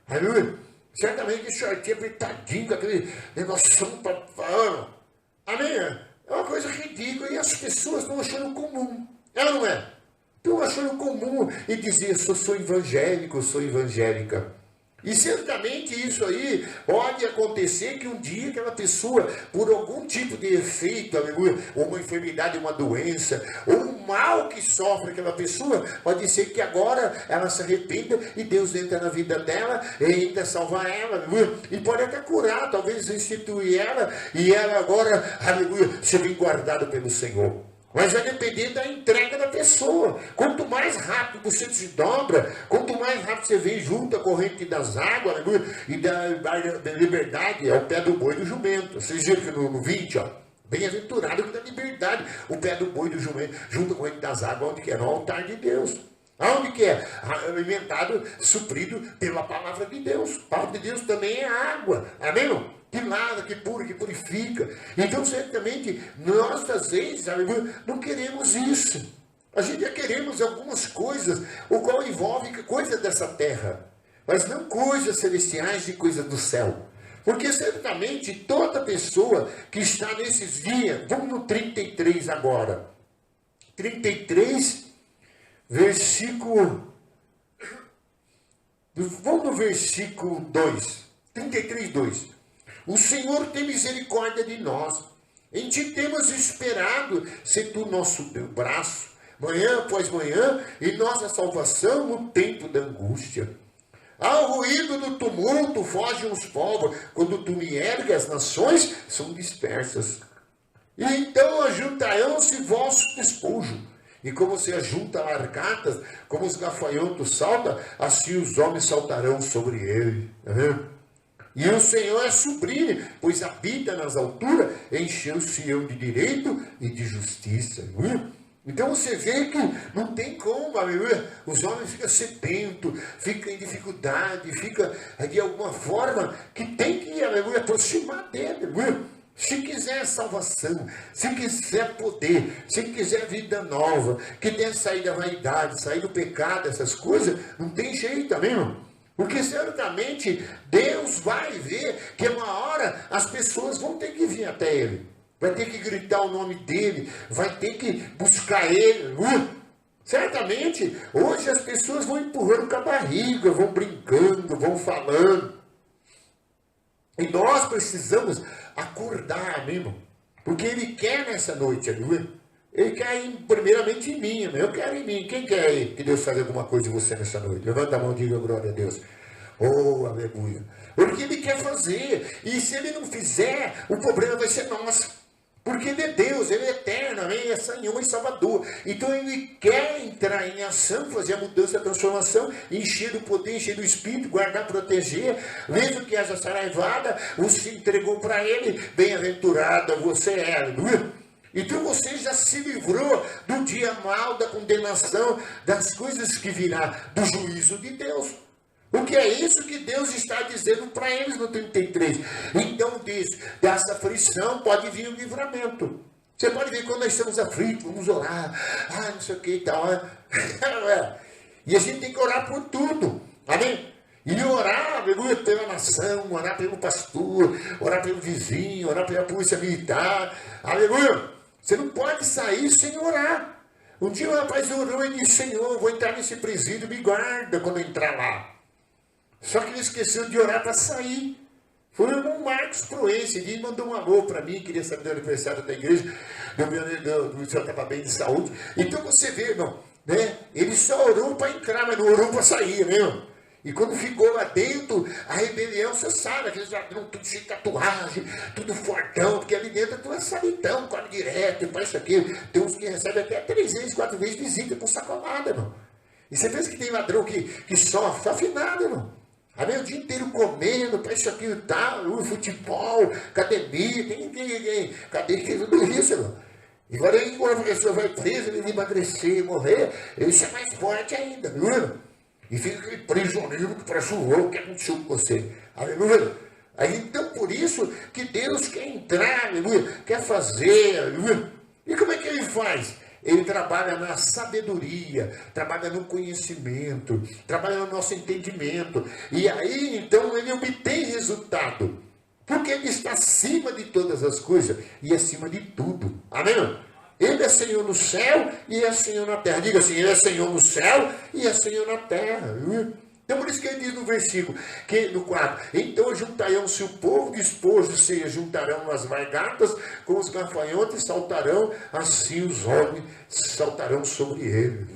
Aleluia. Certamente que shortinho apertadinho, com aquele negócio para falar. Amém? É uma coisa ridícula e as pessoas estão achando comum. É ou não é? Estão achando comum e dizer, sou evangélico, sou evangélica. E certamente isso aí pode acontecer que um dia aquela pessoa, por algum tipo de efeito, aleluia, ou uma enfermidade, uma doença, ou um mal que sofre aquela pessoa, pode ser que agora ela se arrependa e Deus entra na vida dela e ainda salvar ela, aleluia, e pode até curar, talvez instituir ela, e ela agora, aleluia, seja bem guardada pelo Senhor. Mas vai depender da entrega da pessoa. Quanto mais rápido você se dobra, quanto mais rápido você vem junto à corrente das águas, aleluia, e da liberdade, é o pé do boi do jumento. Vocês viram que no 20, ó, bem-aventurado que dá liberdade, o pé do boi do jumento, junto à corrente das águas, onde que é? No altar de Deus. Aonde que é? Alimentado, suprido pela palavra de Deus. A palavra de Deus também é água. Amém, irmão? Que lava, que pura, que purifica. Então, certamente, nós, às vezes, não queremos isso. A gente já queremos algumas coisas, o qual envolve coisas dessa terra, mas não coisas celestiais e coisas do céu. Porque, certamente, toda pessoa que está nesses dias, vamos no 33 agora. 33, versículo... Vamos no versículo 2. 33, 2. O Senhor tem misericórdia de nós. Em ti temos esperado ser tu nosso braço, manhã após manhã, e nossa salvação no tempo da angústia. Ao ruído do tumulto fogem os povos. Quando tu me ergues, as nações são dispersas. E então ajuntarão-se vosso despojo. E como se ajunta largatas, como os gafanhotos saltam, assim os homens saltarão sobre ele. E o Senhor é sublime, pois habita nas alturas, encheu o Sião de direito e de justiça. Então você vê que não tem como, aleluia. Os homens ficam sedentos, ficam em dificuldade, ficam de alguma forma que tem que, aleluia, aproximar dele, aleluia. Se quiser salvação, se quiser poder, se quiser vida nova, que deve sair da vaidade, sair do pecado, essas coisas, não tem jeito, amém, irmão? Porque certamente Deus vai ver que uma hora as pessoas vão ter que vir até Ele. Vai ter que gritar o nome dEle, vai ter que buscar Ele. Certamente, hoje as pessoas vão empurrando com a barriga, vão brincando, vão falando. E nós precisamos acordar, meu irmão. Porque Ele quer nessa noite, aleluia. Ele quer primeiramente em mim, eu quero em mim. Quem quer que Deus faça alguma coisa em você nessa noite? Levanta a mão e diga glória a Deus. Oh, aleluia. Porque Ele quer fazer. E se Ele não fizer, o problema vai ser nosso. Porque ele é Deus, ele é eterno, amém? É Senhor e Salvador. Então ele quer entrar em ação, fazer a mudança, a transformação, encher do poder, encher do Espírito, guardar, proteger. Mesmo que haja saraivada, você entregou para ele, bem-aventurada você é, aleluia. Então você já se livrou do dia mal, da condenação, das coisas que virá, do juízo de Deus. Porque é isso que Deus está dizendo para eles no 33. Então diz, dessa aflição pode vir o livramento. Você pode ver quando nós estamos aflitos, vamos orar, não sei o que e tal. E a gente tem que orar por tudo, amém? E orar, aleluia, pela nação, orar pelo pastor, orar pelo vizinho, orar pela polícia militar, aleluia. Você não pode sair sem orar. Um dia o rapaz orou e disse, Senhor, eu vou entrar nesse presídio, me guarda quando eu entrar lá. Só que ele esqueceu de orar para sair. Foi o irmão Marcos Proença, ele mandou um alô para mim, queria saber do aniversário da igreja, do senhor estava bem de saúde. Então você vê, irmão, né? Ele só orou para entrar, mas não orou para sair, né, irmão? E quando ficou lá dentro, a rebelião, você sabe, aqueles ladrões tudo cheio de tatuagem, tudo fortão, porque ali dentro tu é salitão, come direto, faz isso aqui. Tem uns que recebem até 3 vezes, 4 vezes visita por sacolada, irmão. E você pensa que tem ladrão que sofre nada, irmão. Aí o dia inteiro comendo, para isso aqui e tal, futebol, academia, cadê tudo isso, irmão? E agora aí, quando a pessoa vai presa, ele emagrecer, morrer, isso é mais forte ainda, viu, irmão? E fica aquele prisioneiro que parece um louco, que aconteceu com você. Aleluia. Aí, então, por isso que Deus quer entrar, aleluia, quer fazer, aleluia. E como é que ele faz? Ele trabalha na sabedoria, trabalha no conhecimento, trabalha no nosso entendimento. E aí, então, ele obtém resultado. Porque ele está acima de todas as coisas e acima de tudo. Amém? Ele é Senhor no céu e é Senhor na terra. Diga assim, ele é Senhor no céu e é Senhor na terra. Então por isso que ele diz no versículo, que no 4, então juntarão-se o povo disposto, se juntarão as largatas com os gafanhotos, saltarão, assim os homens saltarão sobre ele.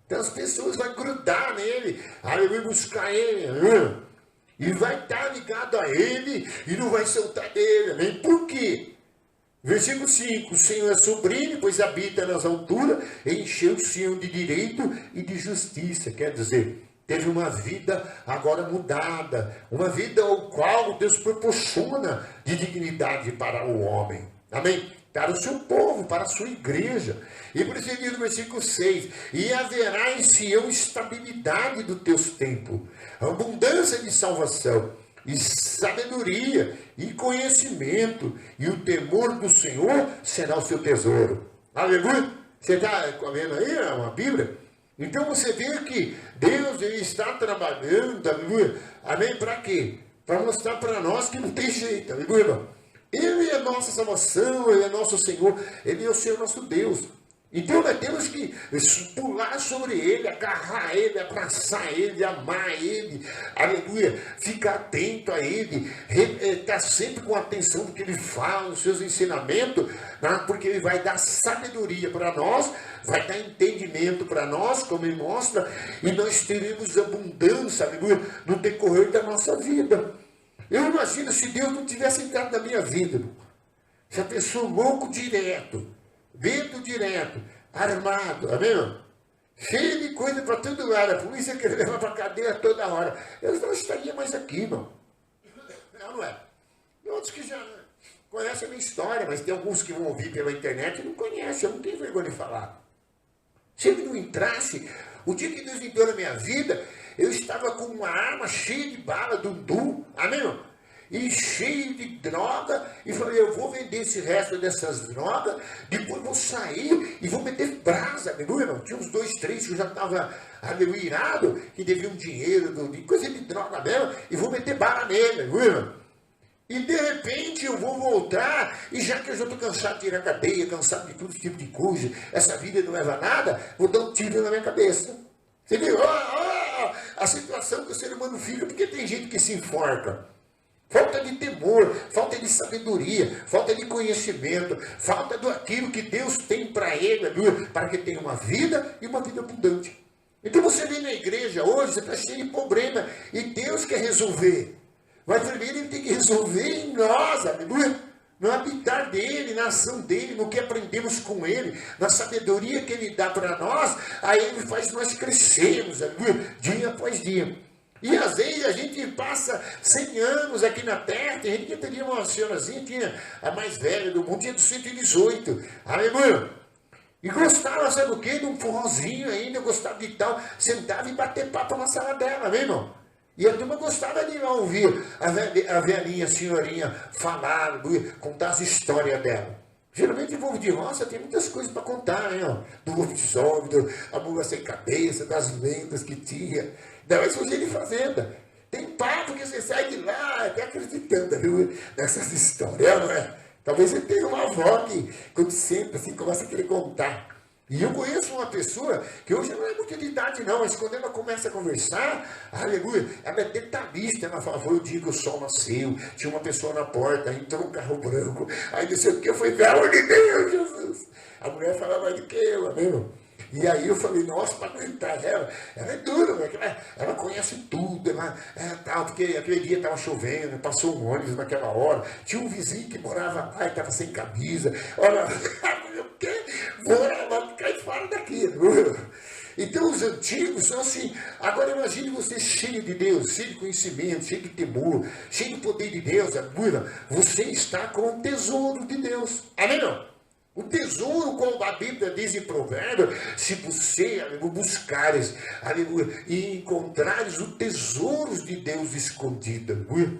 Então as pessoas vão grudar nele, aí vão buscar ele, e vai estar ligado a ele e não vai soltar dele. Amém? Por quê? Versículo 5, o Senhor é soberano, pois habita nas alturas, encheu o Senhor de direito e de justiça. Quer dizer, teve uma vida agora mudada, uma vida ao qual Deus proporciona de dignidade para o homem. Amém? Para o seu povo, para a sua igreja. E por isso ele diz no versículo 6, e haverá em Sião estabilidade do teus tempos, abundância de salvação, e sabedoria, e conhecimento, e o temor do Senhor será o seu tesouro. Aleluia! Você está vendo aí uma Bíblia? Então você vê que Deus ele está trabalhando, aleluia, amém? Para quê? Para mostrar para nós que não tem jeito, aleluia, irmão? Ele é nossa salvação, ele é nosso Senhor, ele é o Senhor nosso Deus. Então nós temos que pular sobre ele, agarrar ele, abraçar ele, amar ele, aleluia, ficar atento a ele, estar sempre com atenção no que ele fala, nos seus ensinamentos, porque ele vai dar sabedoria para nós, vai dar entendimento para nós, como ele mostra, e nós teremos abundância, aleluia, no decorrer da nossa vida. Eu imagino se Deus não tivesse entrado na minha vida, se a pessoa louco direto, vendo direto, armado, amém? Cheio de coisa para todo lado, a polícia queria levar para a cadeia toda hora. Eu não estaria mais aqui, irmão. Não é? Tem outros que já conhecem a minha história, mas tem alguns que vão ouvir pela internet e não conhecem, eu não tenho vergonha de falar. Se ele não entrasse, o dia que Deus entrou na minha vida, eu estava com uma arma cheia de bala, Dundu, amém, irmão? E cheio de droga, e falei, eu vou vender esse resto dessas drogas, depois vou sair e vou meter brasa, aleluia, irmão. Tinha uns 2, 3 que eu já estava, aleluia, irado, que deviam dinheiro, de coisa de droga mesmo, e vou meter bala nele, aleluia, irmão. E de repente eu vou voltar, e já que eu já estou cansado de ir à cadeia, cansado de todo tipo de coisa, essa vida não leva a nada, vou dar um tiro na minha cabeça. Você viu? A situação que o ser humano fica, porque tem gente que se enforca. Falta de temor, falta de sabedoria, falta de conhecimento, falta daquilo que Deus tem para ele, para que tenha uma vida e uma vida abundante. Então você vem na igreja hoje, você está cheio de problema, e Deus quer resolver. Mas primeiro ele tem que resolver em nós, aleluia. no habitar dele, na ação dele, no que aprendemos com ele, na sabedoria que ele dá para nós, aí ele faz nós crescermos, dia após dia. E às vezes a gente passa 100 anos aqui na terra, tem gente que teria uma senhorazinha, tinha a mais velha do mundo, tinha dos 118, aleluia. E gostava, sabe o quê? De um forrozinho ainda, gostava de tal, sentava e bater papo na sala dela, meu irmão. E a turma gostava de ouvir a velhinha, a senhorinha falar, contar as histórias dela. Geralmente o povo de roça tem muitas coisas para contar, hein, ó. Do lobisomem, a mula sem cabeça, das lendas que tinha. Ainda mais fugir de fazenda. Tem papo que você sai de lá até acreditando, viu, nessas histórias, não é? Talvez você tenha uma avó que, quando senta assim, começa a querer contar. E eu conheço uma pessoa que hoje não é muito de idade não, mas quando ela começa a conversar, aleluia, ela é detalhista, ela fala, foi o dia que o sol nasceu, tinha uma pessoa na porta, entrou um carro branco, aí não sei o que, eu falei, pelo amor de Deus, Jesus. A mulher fala mais do que eu, amém? E aí eu falei, nossa, para aguentar ela é dura, ela conhece tudo, tal, porque aquele dia estava chovendo, passou um ônibus naquela hora, tinha um vizinho que morava lá e estava sem camisa, olha, o quê? Vou cair fora daqui. Então os antigos são assim. Agora imagine você cheio de Deus, cheio de conhecimento, cheio de temor, cheio do poder de Deus, você está com o tesouro de Deus. Amém? Não? O tesouro, como a Bíblia diz em Provérbios, se você, aleluia, buscares, aleluia, e encontrares o tesouro de Deus escondido, aleluia.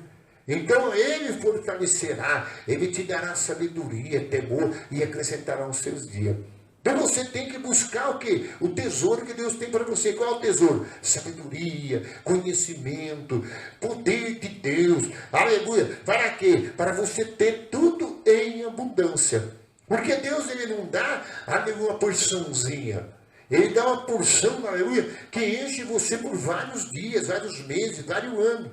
Então ele fortalecerá, ele te dará sabedoria, temor e acrescentará os seus dias. Então você tem que buscar o quê? O tesouro que Deus tem para você. Qual é o tesouro? Sabedoria, conhecimento, poder de Deus. Aleluia. Para quê? Para você ter tudo em abundância. Porque Deus, ele não dá, aleluia, uma porçãozinha. Ele dá uma porção, aleluia, que enche você por vários dias, vários meses, vários anos.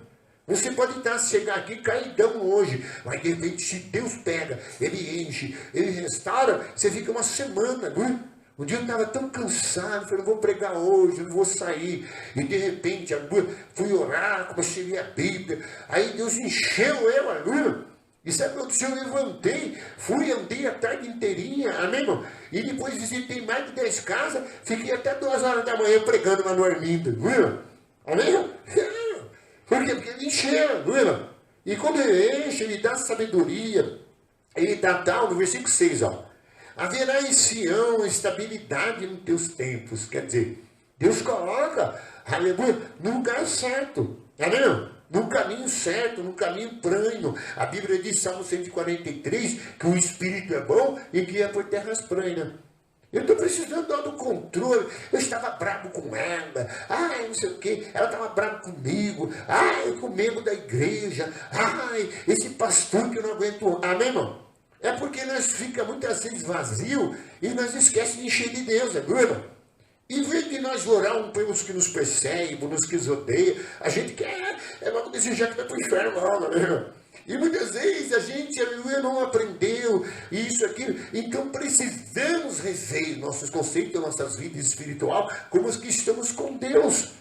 Você pode chegar aqui caidão hoje, mas de repente, se Deus pega, ele enche, ele restaura, você fica uma semana, não. Um dia eu estava tão cansado, falei, não vou pregar hoje, não vou sair. E de repente, fui orar, comecei a ler a Bíblia, aí Deus encheu eu, aleluia. E sabe o que eu levantei, andei a tarde inteirinha, amém, irmão? E depois visitei mais de 10 casas, fiquei até 2 horas da manhã pregando lá no Armindo, viu? Amém? Por quê? Porque ele encheu, viu? E quando ele enche, ele dá sabedoria, ele dá tal, no versículo 6, ó. Haverá em Sião estabilidade nos teus tempos, quer dizer, Deus coloca, aleluia, no lugar certo, amém? No caminho certo, no caminho plano. A Bíblia diz, Salmo 143, que o Espírito é bom e guia por terras planas. Eu estou precisando do controle. Eu estava bravo com ela. Ai, não sei o quê. Ela estava brava comigo. Ai, com medo da igreja. Ai, esse pastor que eu não aguento. Amém, irmão? É porque nós ficamos muitas vezes vazios e nós esquecemos de encher de Deus, é verdade? Em vez de nós orar pelos que nos perseguem, pelos que nos odeiam, a gente quer, logo desejar que vai para o inferno logo, né? E muitas vezes a gente, aleluia, não aprendeu isso, aquilo. Então precisamos rever nossos conceitos, nossas vidas espirituais, como os que estamos com Deus.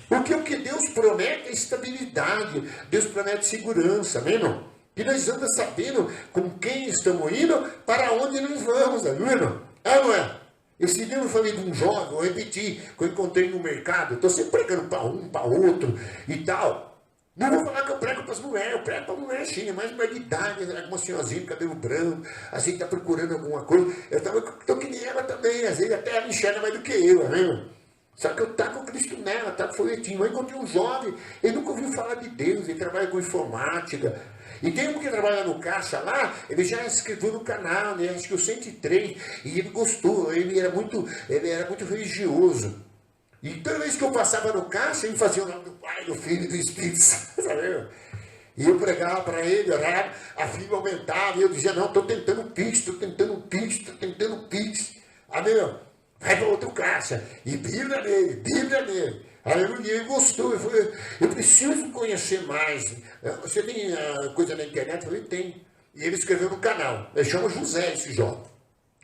Porque o que Deus promete é estabilidade, Deus promete segurança, amém, não? E nós andamos sabendo com quem estamos indo, para onde nós vamos, aleluia, não é? Esse dia eu falei de um jovem, eu repeti, que eu encontrei no mercado, estou sempre pregando para um, para outro e tal. Não vou falar que eu prego para as mulheres, eu prego para mulher sim, mais de idade, uma senhorzinha, cabelo branco, assim, está procurando alguma coisa. Eu estou que nem ela também, às vezes até ela enxerga mais do que eu, né? Só que eu taco o Cristo nela, taco o folhetinho. Eu encontrei um jovem, ele nunca ouviu falar de Deus, ele trabalha com informática. E tem um que trabalha no caixa lá, ele já escreveu no canal, né? Acho que o 103, e ele gostou, ele era muito religioso. E toda vez que eu passava no caixa, ele fazia o nome do Pai, do Filho e do Espírito Santo, sabe? E eu pregava para ele, orava, a firma aumentava, e eu dizia, não, estou tentando Pix, estou tentando Pix. Amém? Vai para outro caixa, e Bíblia nele. Aleluia, ele gostou, eu preciso conhecer mais. Você tem coisa na internet? Eu falei, tem. E ele escreveu no canal, ele chama José, esse jovem.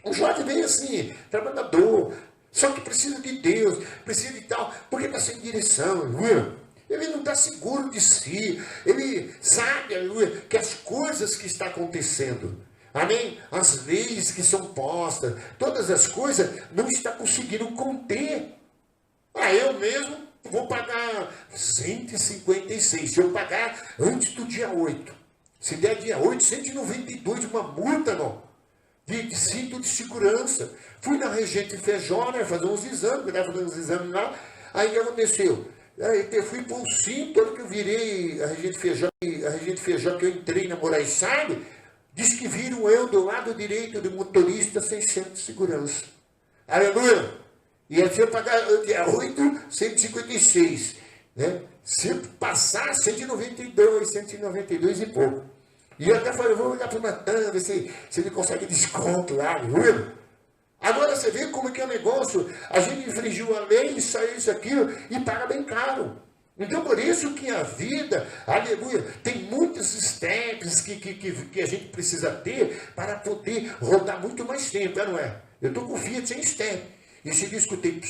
Um jovem bem assim, trabalhador, só que precisa de Deus, precisa de tal, porque está sem direção, aleluia. Ele não está seguro de si, ele sabe, aleluia, que as coisas que estão acontecendo, Amém? As leis que são postas, todas as coisas, não está conseguindo conter. Eu mesmo vou pagar 156. Se eu pagar antes do dia 8. Se der dia 8, 192 de uma multa, não. De cinto de segurança. Fui na Regente Feijó, né, fazer uns exames, fazer uns exames lá. Aí o que aconteceu? Aí eu fui por cinto, hora que eu virei a Regente Feijó que eu entrei na Moraes Salles, diz que viram eu do lado direito do motorista sem cinto de segurança. Aleluia! E aí se eu pagar dia 8, 156. Né? Se eu passar 192 e pouco. E eu até falei, vou olhar para o Natan, ver se ele consegue desconto lá, aleluia. Agora você vê como que é o negócio. A gente infringiu a lei, saiu isso, aquilo, e paga bem caro. Então, por isso que a vida, aleluia, tem muitos steps que a gente precisa ter para poder rodar muito mais tempo, não é? Eu estou com o Fiat sem step. E cheguei e escutei,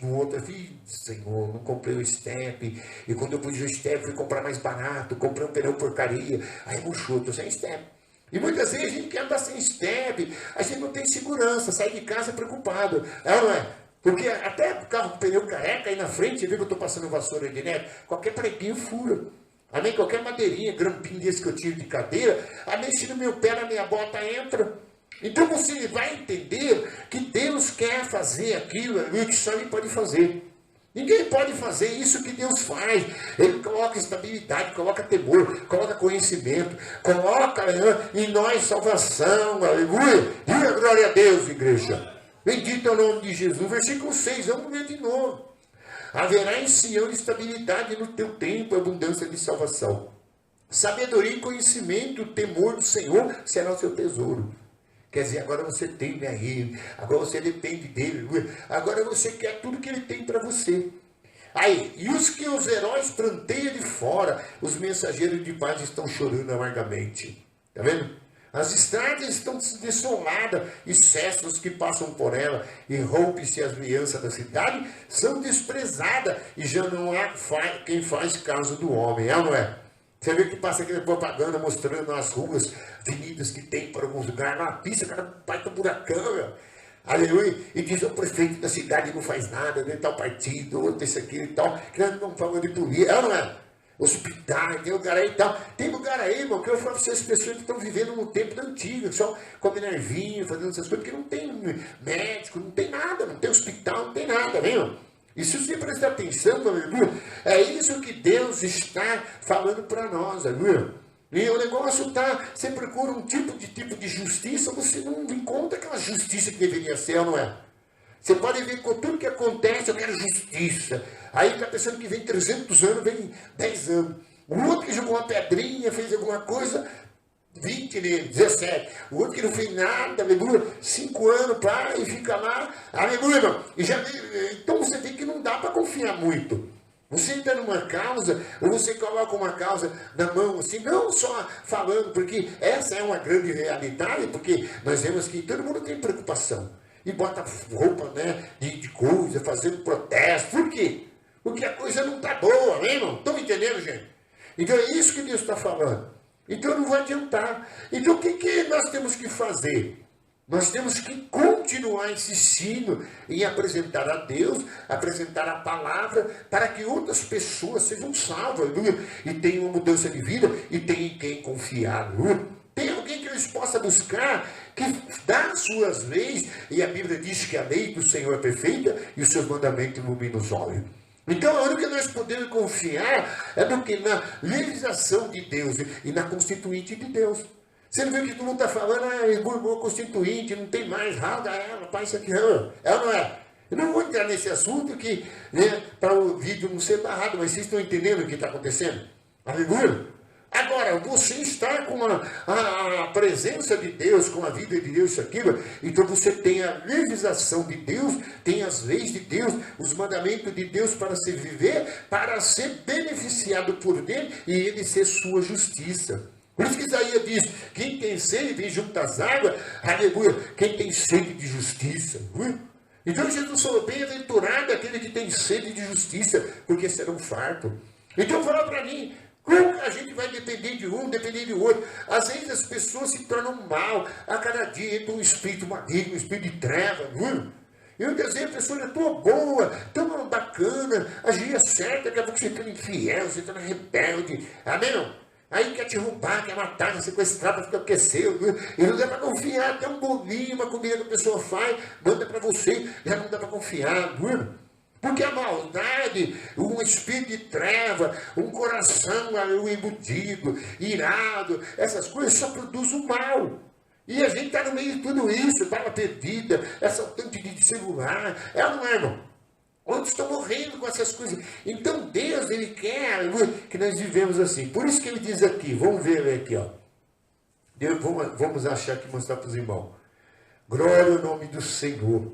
no outro, eu falei, Senhor, não comprei o step. E quando eu pus o step, fui comprar mais barato, comprei um pneu porcaria. Aí murchou, estou sem step. E muitas vezes a gente quer andar sem step, a gente não tem segurança, sai de casa preocupado. Não é? Porque até o carro com pneu careca aí na frente, você vê que eu estou passando vassoura de neto, qualquer preguinho fura. Amém? Qualquer madeirinha, grampinho desse que eu tiro de cadeira, amém? Se no meu pé, na minha bota entra. Então você vai entender que Deus quer fazer aquilo que só Ele pode fazer. Ninguém pode fazer isso que Deus faz. Ele coloca estabilidade, coloca temor, coloca conhecimento, coloca em nós salvação, aleluia. Diga glória a Deus, igreja. Bendito é o nome de Jesus. Versículo 6, vamos ver de novo. Haverá em Sião estabilidade no teu tempo, abundância de salvação. Sabedoria e conhecimento, o temor do Senhor será o seu tesouro. Quer dizer, agora você teme a Ele, agora você depende dEle, agora você quer tudo que Ele tem para você. Aí, e os que os heróis pranteiam de fora, os mensageiros de paz estão chorando amargamente. Está vendo? As estradas estão desoladas e cestos que passam por ela, e rompe-se as alianças da cidade, são desprezadas, e já não há quem faz caso do homem, não é? Você vê que passa aquela propaganda mostrando as ruas, avenidas que tem para alguns lugares, na pista, cara, vai para buracão, meu. Aleluia. E diz, o prefeito da cidade não faz nada, nem tal partido, outro, esse aqui e tal, que nós não falamos de polícia, não é? Hospital, tem lugar aí e tal. Tem lugar aí, irmão, que eu falo para vocês, pessoas que estão vivendo no tempo da antiga, só comendo ervinho, fazendo essas coisas, porque não tem médico, não tem nada, não tem hospital, não tem nada, viu? E se você prestar atenção, aleluia, é isso que Deus está falando para nós, aleluia. E o negócio está, você procura um tipo de justiça, você não encontra aquela justiça que deveria ser, não é? Você pode ver com tudo que acontece, eu quero justiça. Aí está pensando que vem 300 anos, vem 10 anos. O outro que jogou uma pedrinha, fez alguma coisa, 20 nele, 17. O outro que não fez nada, aleluia, 5 anos, pá, e fica lá, aleluia, irmão. Então você vê que não dá para confiar muito. Você está numa causa, ou você coloca uma causa na mão, assim, não só falando, porque essa é uma grande realidade, porque nós vemos que todo mundo tem preocupação. E bota roupa, né, de coisa, fazendo protesto. Por quê? Porque a coisa não está boa, né, irmão? Estão me entendendo, gente? Então é isso que Deus está falando. Então não vai adiantar. Então o que nós temos que fazer? Nós temos que continuar insistindo em apresentar a Deus, apresentar a palavra, para que outras pessoas sejam salvas, aleluia, e tenham uma mudança de vida, e tenham em quem confiar, aleluia. Tem alguém que eles possam buscar, que dá as suas leis, e a Bíblia diz que a lei do Senhor é perfeita, e os seus mandamentos iluminam os olhos. Então, a única que nós podemos confiar é no que? Na legislação de Deus e na constituinte de Deus. Você não vê o que todo mundo está falando, esburgou constituinte, não tem mais, rasga ela, faz isso aqui, é ou não é? Eu não vou entrar nesse assunto que, né, para o vídeo não ser barrado, mas vocês estão entendendo o que está acontecendo? Aleluia! Agora, você está com a presença de Deus, com a vida de Deus, isso, aquilo, então você tem a legislação de Deus, tem as leis de Deus, os mandamentos de Deus para se viver, para ser beneficiado por Ele e Ele ser sua justiça. Por isso que Isaías diz, quem tem sede, vem junto às águas, aleluia, quem tem sede de justiça, aleluia. Então Jesus falou, bem-aventurado aquele que tem sede de justiça, porque serão fartos. Então fala para mim, Como que a gente vai depender de um, depender de outro? Às vezes as pessoas se tornam mal. A cada dia entra um espírito maligno, um espírito de treva. E muitas vezes a pessoa já tão boa, tão bacana, agia certo, daqui a pouco você está infiel, você está rebelde. Amém? Não? Aí quer te roubar, quer matar, quer sequestrar para ficar o que é seu. E não dá para confiar, até um bolinho, uma comida que a pessoa faz, manda para você, já não dá para confiar. Porque a maldade, um espírito de treva, um coração embutido, irado, essas coisas só produzem o mal. E a gente está no meio de tudo isso, bala perdida, assaltante de celular, não é, irmão? Outros estão morrendo com essas coisas. Então Deus, Ele quer que nós vivemos assim. Por isso que Ele diz aqui, vamos ver aqui, ó. Vamos achar aqui, mostrar para os irmãos. Glória ao nome do Senhor.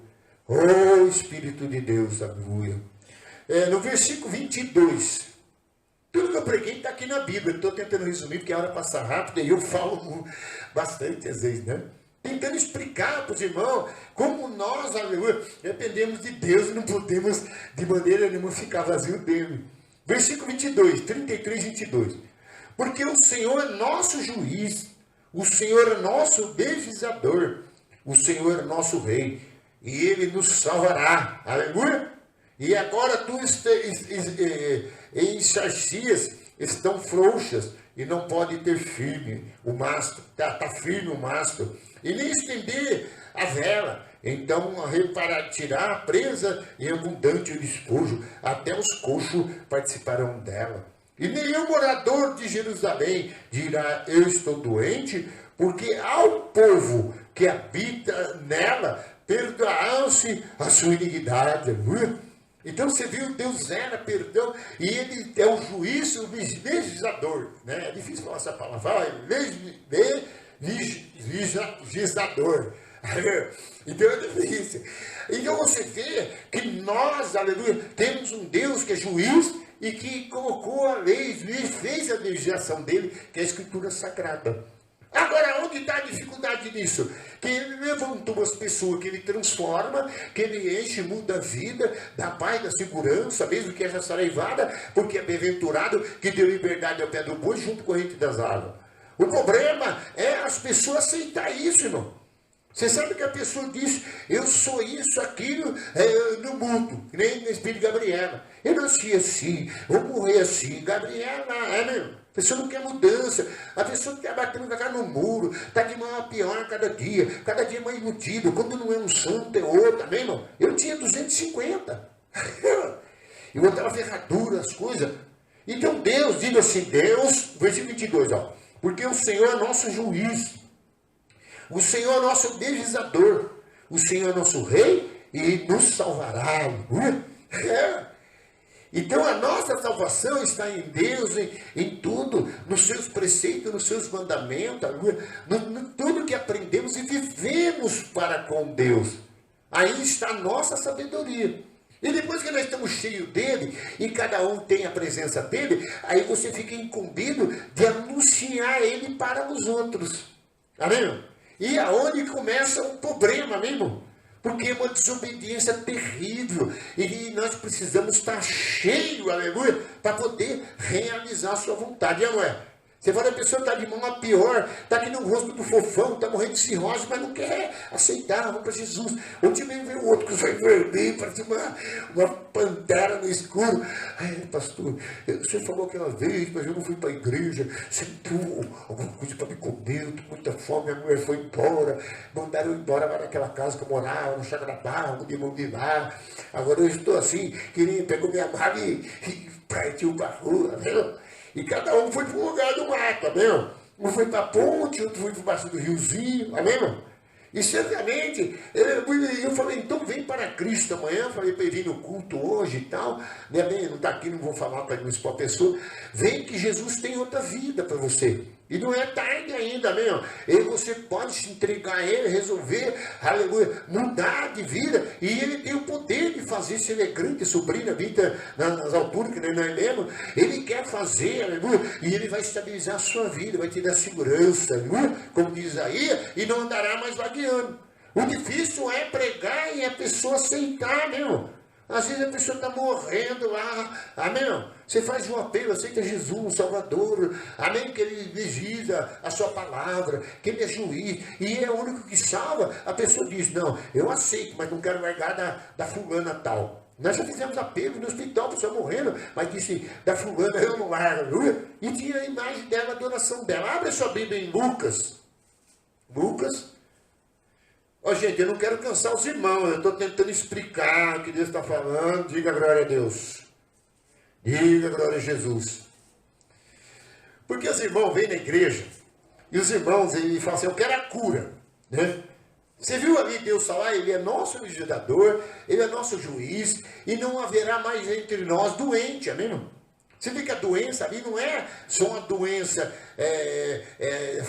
Oh, Espírito de Deus, aleluia. No versículo 22, tudo que eu preguei está aqui na Bíblia. Estou tentando resumir, porque a hora passa rápido e eu falo bastante às vezes, né? Tentando explicar para os irmãos como nós, aleluia, dependemos de Deus e não podemos de maneira nenhuma ficar vazio dele. Versículo 22, 33, 22. Porque o Senhor é nosso juiz, o Senhor é nosso legislador, o Senhor é nosso rei. E Ele nos salvará. Aleluia. E agora tuas enxarcias estão frouxas e não pode ter firme o mastro. Está firme o mastro. E nem estender a vela. Então, tirar a presa em abundante despojo. Até os coxos participarão dela. E nenhum morador de Jerusalém dirá, eu estou doente, porque ao povo que habita nela perdoaram-se a sua iniquidade. Então você viu, Deus era perdão, e Ele é o juiz, o legislador. Né? É difícil falar essa palavra, legislador. Então é difícil. Então você vê que nós, aleluia, temos um Deus que é juiz e que colocou a lei, e fez a legislação dele, que é a Escritura Sagrada. Agora, onde está a dificuldade nisso? Que Ele levantou as pessoas, que Ele transforma, que Ele enche, muda a vida, dá paz, dá segurança, mesmo que haja saraivada, porque é bem-aventurado que deu liberdade ao pé do boi junto com a corrente das águas. O problema é as pessoas aceitar isso, irmão. Você sabe que a pessoa diz, eu sou isso, aquilo, no mundo, que nem no Espírito de Gabriela. Eu nasci assim, vou morrer assim. Gabriela, meu. A pessoa não quer mudança, a pessoa quer batendo com a cara no muro, está de mal a pior cada dia mais embutido. Quando não é um santo, é outro, amém, irmão? Eu tinha 250. Eu botava ferradura, as coisas. Então Deus, diga assim, Deus, versículo 22, ó. Porque o Senhor é nosso juiz, o Senhor é nosso legislador, o Senhor é nosso rei e nos salvará. Então a nossa salvação está em Deus, em tudo, nos seus preceitos, nos seus mandamentos, tudo que aprendemos e vivemos para com Deus. Aí está a nossa sabedoria. E depois que nós estamos cheios dele, e cada um tem a presença dele, aí você fica incumbido de anunciar ele para os outros. Amém? E aonde começa o problema, mesmo? Porque é uma desobediência terrível. E nós precisamos estar cheios, aleluia, para poder realizar a sua vontade, não é? Você fala, a pessoa está de mão a pior, está aqui no rosto do fofão, está morrendo de cirrose, mas não quer aceitar, vamos para Jesus. Ontem mesmo veio outro que foi vermelho, parece uma pantera no escuro. Ai, pastor, o senhor falou aquela vez, mas eu não fui para a igreja, sentou alguma coisa para me comer, eu estou com muita fome, minha mulher foi embora, mandaram eu embora lá naquela casa que eu morava, no Chagrabá, onde eu de lá. Agora eu estou assim, pegou minha mala e partiu para a rua, viu? E cada um foi para um lugar do mato, amém? Um foi para a ponte, outro foi para baixo do riozinho, amém, irmão? E certamente, eu falei, então vem para Cristo amanhã, falei para ele vir no culto hoje e tal, né, bem, não está aqui, não vou falar para a pessoa, vem que Jesus tem outra vida para você. E não é tarde ainda, amém? E você pode se entregar a Ele, resolver, aleluia, mudar de vida. E Ele tem o poder de fazer, se Ele é grande, sobrinho, vida nas alturas que nós lemos. Ele quer fazer, aleluia, e Ele vai estabilizar a sua vida, vai te dar segurança, aleluia, como diz Isaías, e não andará mais vagueando. O difícil é pregar e a pessoa aceitar, meu. Às vezes a pessoa está morrendo lá, amém? Você faz um apelo, aceita Jesus, um Salvador, amém? Que Ele vigila a sua palavra, que Ele é juiz, e Ele é o único que salva. A pessoa diz, não, eu aceito, mas não quero largar da fulana tal. Nós já fizemos apelo no hospital, a pessoa morrendo, mas disse, da fulana eu não largo. E tinha a imagem dela, a adoração dela. Abre a sua Bíblia em Lucas. Lucas. Ó, gente, eu não quero cansar os irmãos, eu estou tentando explicar o que Deus está falando. Diga glória a Deus. Diga glória a Jesus. Porque os irmãos vêm na igreja, e os irmãos eles falam assim, eu quero a cura, né? Você viu ali Deus falar, Ele é nosso legislador, Ele é nosso juiz, e não haverá mais entre nós doente, amém? Não? Você vê que a doença ali não é só uma doença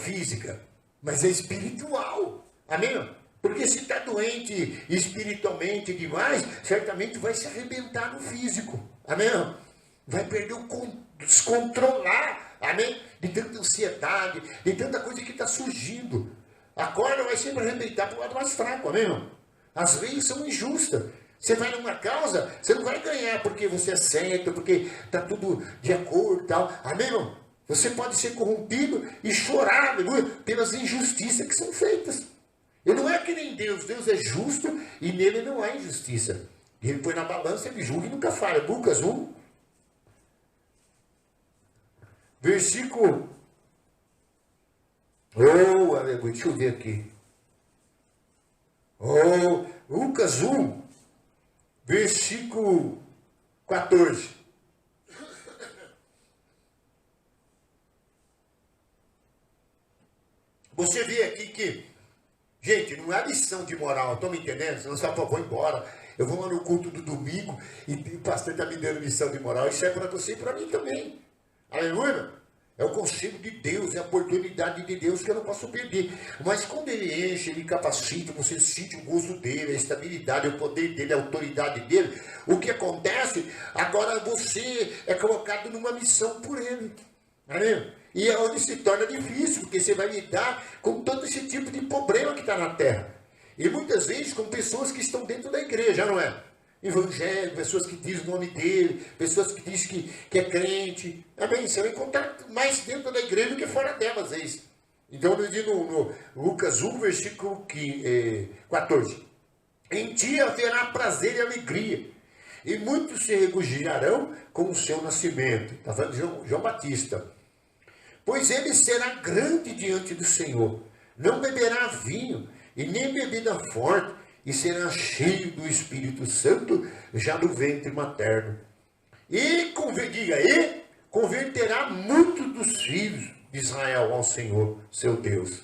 física, mas é espiritual, amém? Não? Porque se está doente espiritualmente demais, certamente vai se arrebentar no físico, amém? Não? Vai perder descontrolar, amém? De tanta ansiedade, de tanta coisa que está surgindo. A corda vai sempre arrebentar para o lado mais fraco, amém? Não? As leis são injustas. Você vai numa causa, você não vai ganhar porque você é certo, porque está tudo de acordo e tal, amém? Não? Você pode ser corrompido e chorar, aleluia, pelas injustiças que são feitas. E não é que nem Deus, Deus é justo e nele não há injustiça. E Ele põe na balança, Ele julga e nunca falha. Lucas 1, versículo... Oh, aleluia, deixa eu ver aqui. Oh, Lucas 1, versículo 14. Você vê aqui que, gente, não é lição de moral, estão me entendendo? Senão você fala, vou embora, eu vou lá no culto do domingo e o pastor está me dando lição de moral. Isso é para você e para mim também. Aleluia. É o conselho de Deus, é a oportunidade de Deus que eu não posso perder. Mas quando Ele enche, Ele capacita, você sente o gosto dEle, a estabilidade, o poder dEle, a autoridade dEle. O que acontece? Agora você é colocado numa missão por Ele. Amém? E é onde se torna difícil, porque você vai lidar com todo esse tipo de problema que está na terra. E muitas vezes com pessoas que estão dentro da igreja, não é? Evangélico, pessoas que dizem o nome dele, pessoas que dizem que é crente. Amém? Você vai encontrar mais dentro da igreja do que fora dela, às vezes. Então, eu digo no Lucas 1, versículo 14. Em ti haverá prazer e alegria, e muitos se regozijarão com o seu nascimento. Está falando de João Batista. Pois ele será grande diante do Senhor, não beberá vinho, e nem bebida forte, e será cheio do Espírito Santo, já no ventre materno. E converterá muitos dos filhos de Israel ao Senhor, seu Deus.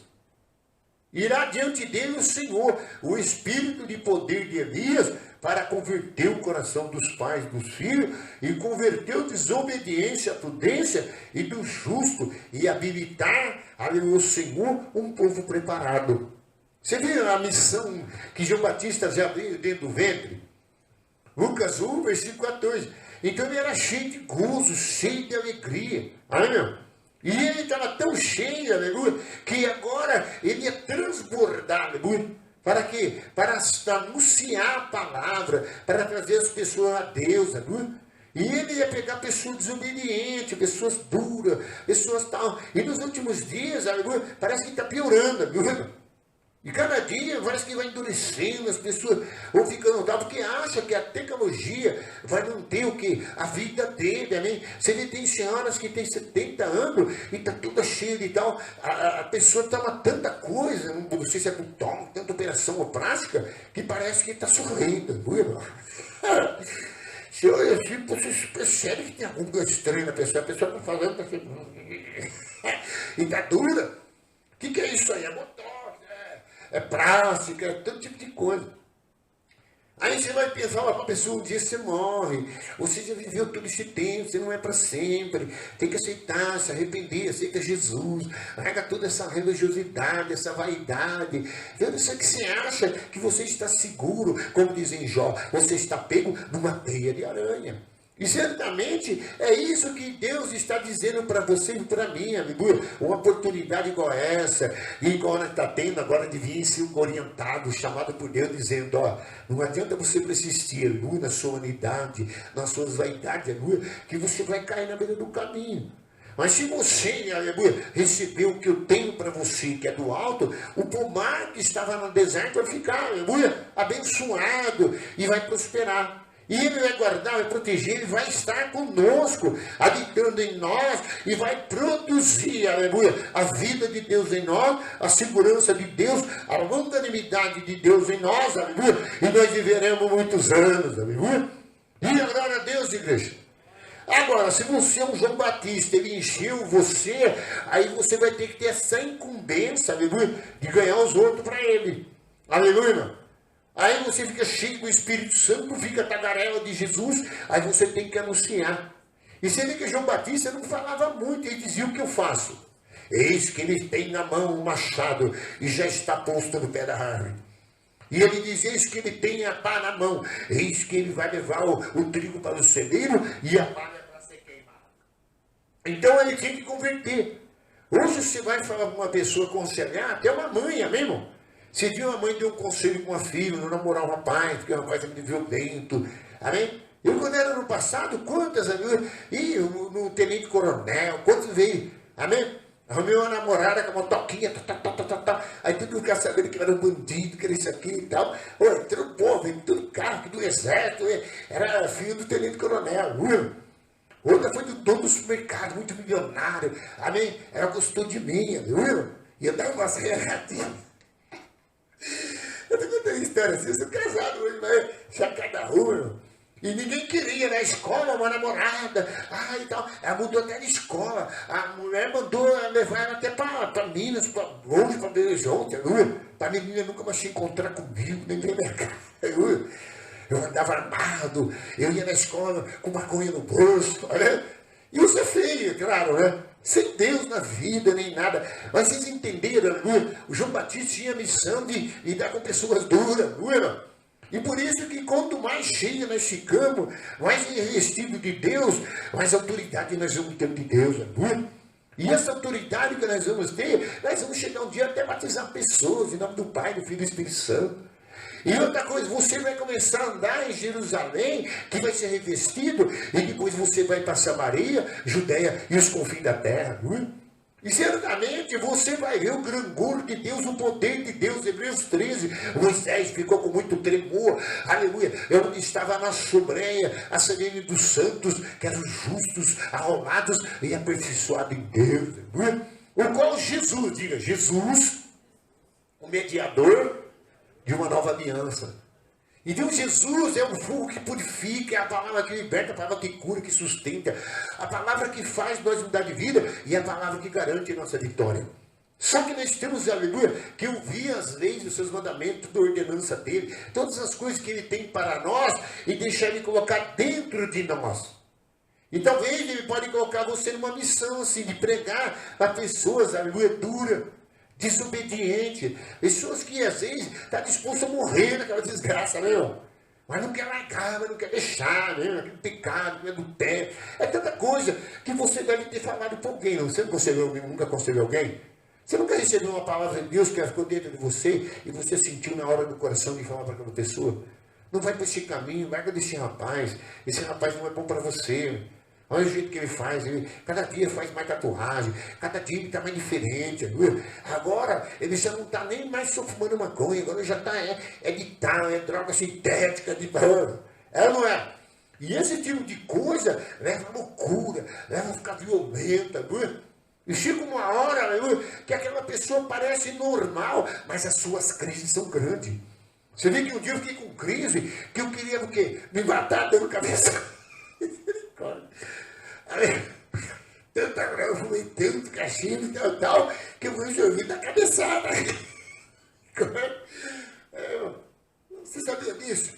Irá diante dele o Senhor, o Espírito de poder de Elias, para converter o coração dos pais dos filhos, e converter a desobediência à prudência, e do justo, e habilitar ao Senhor um povo preparado. Você viu a missão que João Batista já veio dentro do ventre? Lucas 1, versículo 14. Então ele era cheio de gozo, cheio de alegria. Amém? E ele estava tão cheio, aleluia, que agora ele ia transbordar, aleluia. Para quê? Para anunciar a palavra, para trazer as pessoas a Deus, aleluia. E ele ia pegar pessoas desobedientes, pessoas duras, pessoas tal. E nos últimos dias, aleluia, parece que está piorando, aleluia. E cada dia parece que vai endurecendo, as pessoas vão ficando tal, porque acha que a tecnologia vai manter o quê? A vida dele, amém? Você vê, tem senhoras que têm 70 anos e está toda cheia de tal, a pessoa toma tanta coisa, não sei se é com tanta operação ou prática, que parece que está sorrindo, não é? Se olha assim, você percebe que tem alguma coisa estranha na pessoa, a pessoa está falando, está assim, e está dura. O que é isso aí? É motor. É prática, é todo tipo de coisa. Aí você vai pensar, para a pessoa, um dia você morre, você já viveu todo esse tempo, você não é para sempre, tem que aceitar, se arrepender, aceita Jesus, larga toda essa religiosidade, essa vaidade, eu sei que você acha que você está seguro, como dizem Jó, você está pego numa teia de aranha. E certamente é isso que Deus está dizendo para você e para mim, aleluia. Uma oportunidade igual essa, e igual nós está tendo agora de vir ser orientado, chamado por Deus, dizendo, ó, não adianta você persistir, aleluia, na sua unidade, nas suas vaidades, aleluia, que você vai cair na beira do caminho. Mas se você, aleluia, recebeu o que eu tenho para você, que é do alto, o pomar que estava no deserto vai ficar, aleluia, abençoado e vai prosperar. E Ele vai guardar, vai proteger, Ele vai estar conosco, habitando em nós e vai produzir, aleluia, a vida de Deus em nós, a segurança de Deus, a longanimidade de Deus em nós, aleluia, e nós viveremos muitos anos, aleluia. E glória a Deus, igreja. Agora, se você é um João Batista, ele encheu você, aí você vai ter que ter essa incumbência, aleluia, de ganhar os outros para Ele, aleluia. Aí você fica cheio do Espírito Santo, fica tagarela de Jesus, aí você tem que anunciar. E você vê que João Batista não falava muito, ele dizia o que eu faço. Eis que ele tem na mão um machado e já está posto no pé da árvore. E ele diz, eis que ele tem a pá na mão, eis que ele vai levar o trigo para o celeiro e a palha para ser queimada. Então ele tinha que converter. Hoje você vai falar para uma pessoa aconselhar, até uma mãe, amém, irmão? Você viu a mãe deu um conselho com a filha, não namorar o rapaz, porque o rapaz é muito violento, amém? Eu quando era no passado, quantas, amém? E no tenente coronel, quantos veio, amém? Arrumei uma namorada com uma toquinha, aí tudo ficar sabendo que era um bandido, que era isso aqui e tal. Ô, entrou o povo, entrou o carro do exército, era filho do tenente coronel, outra foi do dono do supermercado, muito milionário, amém? Ela gostou de mim, viu? E eu dava umas regadinhas. Eu tô contando história assim, eu sou casado hoje, mas já cada rua, e ninguém queria na escola uma namorada, e tal. Ela mudou até de escola, a mulher mandou levar ela até para Minas, para longe, para Belo Horizonte, para a menina nunca mais se encontrar comigo, nem ver minha casa, eu andava armado, eu ia na escola com maconha no bolso, né? E eu sou feio, claro, né? Sem Deus na vida, nem nada. Mas vocês entenderam, o João Batista tinha a missão de lidar com pessoas duras, não é? E por isso que quanto mais cheio nós ficamos, mais revestido de Deus, mais autoridade nós vamos ter de Deus, não é? E essa autoridade que nós vamos ter, nós vamos chegar um dia até batizar pessoas em nome do Pai, do Filho e do Espírito Santo. E outra coisa, você vai começar a andar em Jerusalém, que vai ser revestido, e depois você vai para Samaria, Judéia e os confins da terra. E certamente você vai ver o grandor de Deus, o poder de Deus. Hebreus 13, Moisés ficou com muito tremor, aleluia, onde estava na sobreia, a serene dos santos, que eram justos, arrumados e aperfeiçoados em Deus. Aleluia. O qual Jesus, diga, Jesus, o mediador de uma nova aliança. Então Jesus é o fogo que purifica, é a palavra que liberta, a palavra que cura, que sustenta, a palavra que faz nós mudar de vida e a palavra que garante a nossa vitória. Só que nós temos, aleluia, que ouvir as leis, os seus mandamentos, toda a ordenança dele, todas as coisas que ele tem para nós e deixar ele colocar dentro de nós. E talvez ele pode colocar você numa missão assim, de pregar a pessoas, aleluia, dura, desobediente, pessoas que às vezes estão dispostas a morrer naquela desgraça, meu. Mas não quer largar, mas não quer deixar, né? Aquele pecado, aquele adultério. É tanta coisa que você deve ter falado para alguém. Não? Você nunca aconselhou alguém? Você nunca recebeu uma palavra de Deus que ficou dentro de você e você sentiu na hora do coração de falar para aquela pessoa? Não vai para esse caminho, larga desse rapaz. Esse rapaz não é bom para você. Olha o jeito que ele faz, cada dia faz mais tatuagem, cada dia ele está mais diferente. Agora ele já não está nem mais só fumando maconha, agora já está é droga sintética, não é? E esse tipo de coisa leva a loucura, leva a ficar violenta. E chega uma hora que aquela pessoa parece normal, mas as suas crises são grandes. Você vê que um dia eu fiquei com crise, que eu queria o quê? Me matar dando cabeça. Tanta grana, fumei tanto cachimbo e tal, que eu resolvi dar cabeçada. Você sabia disso?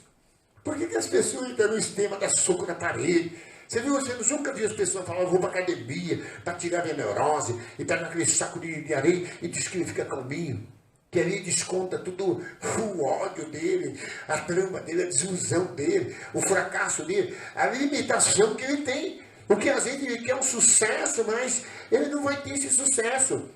Por que as pessoas entram no esquema da soco na parede? Você nunca viu as pessoas falar, eu vou para academia, para tirar minha neurose, e pegar aquele saco de areia e diz que ele fica calminho. que ali desconta tudo o ódio dele, a trama dele, a desilusão dele, o fracasso dele, a limitação que ele tem. Porque às vezes ele quer um sucesso, mas ele não vai ter esse sucesso.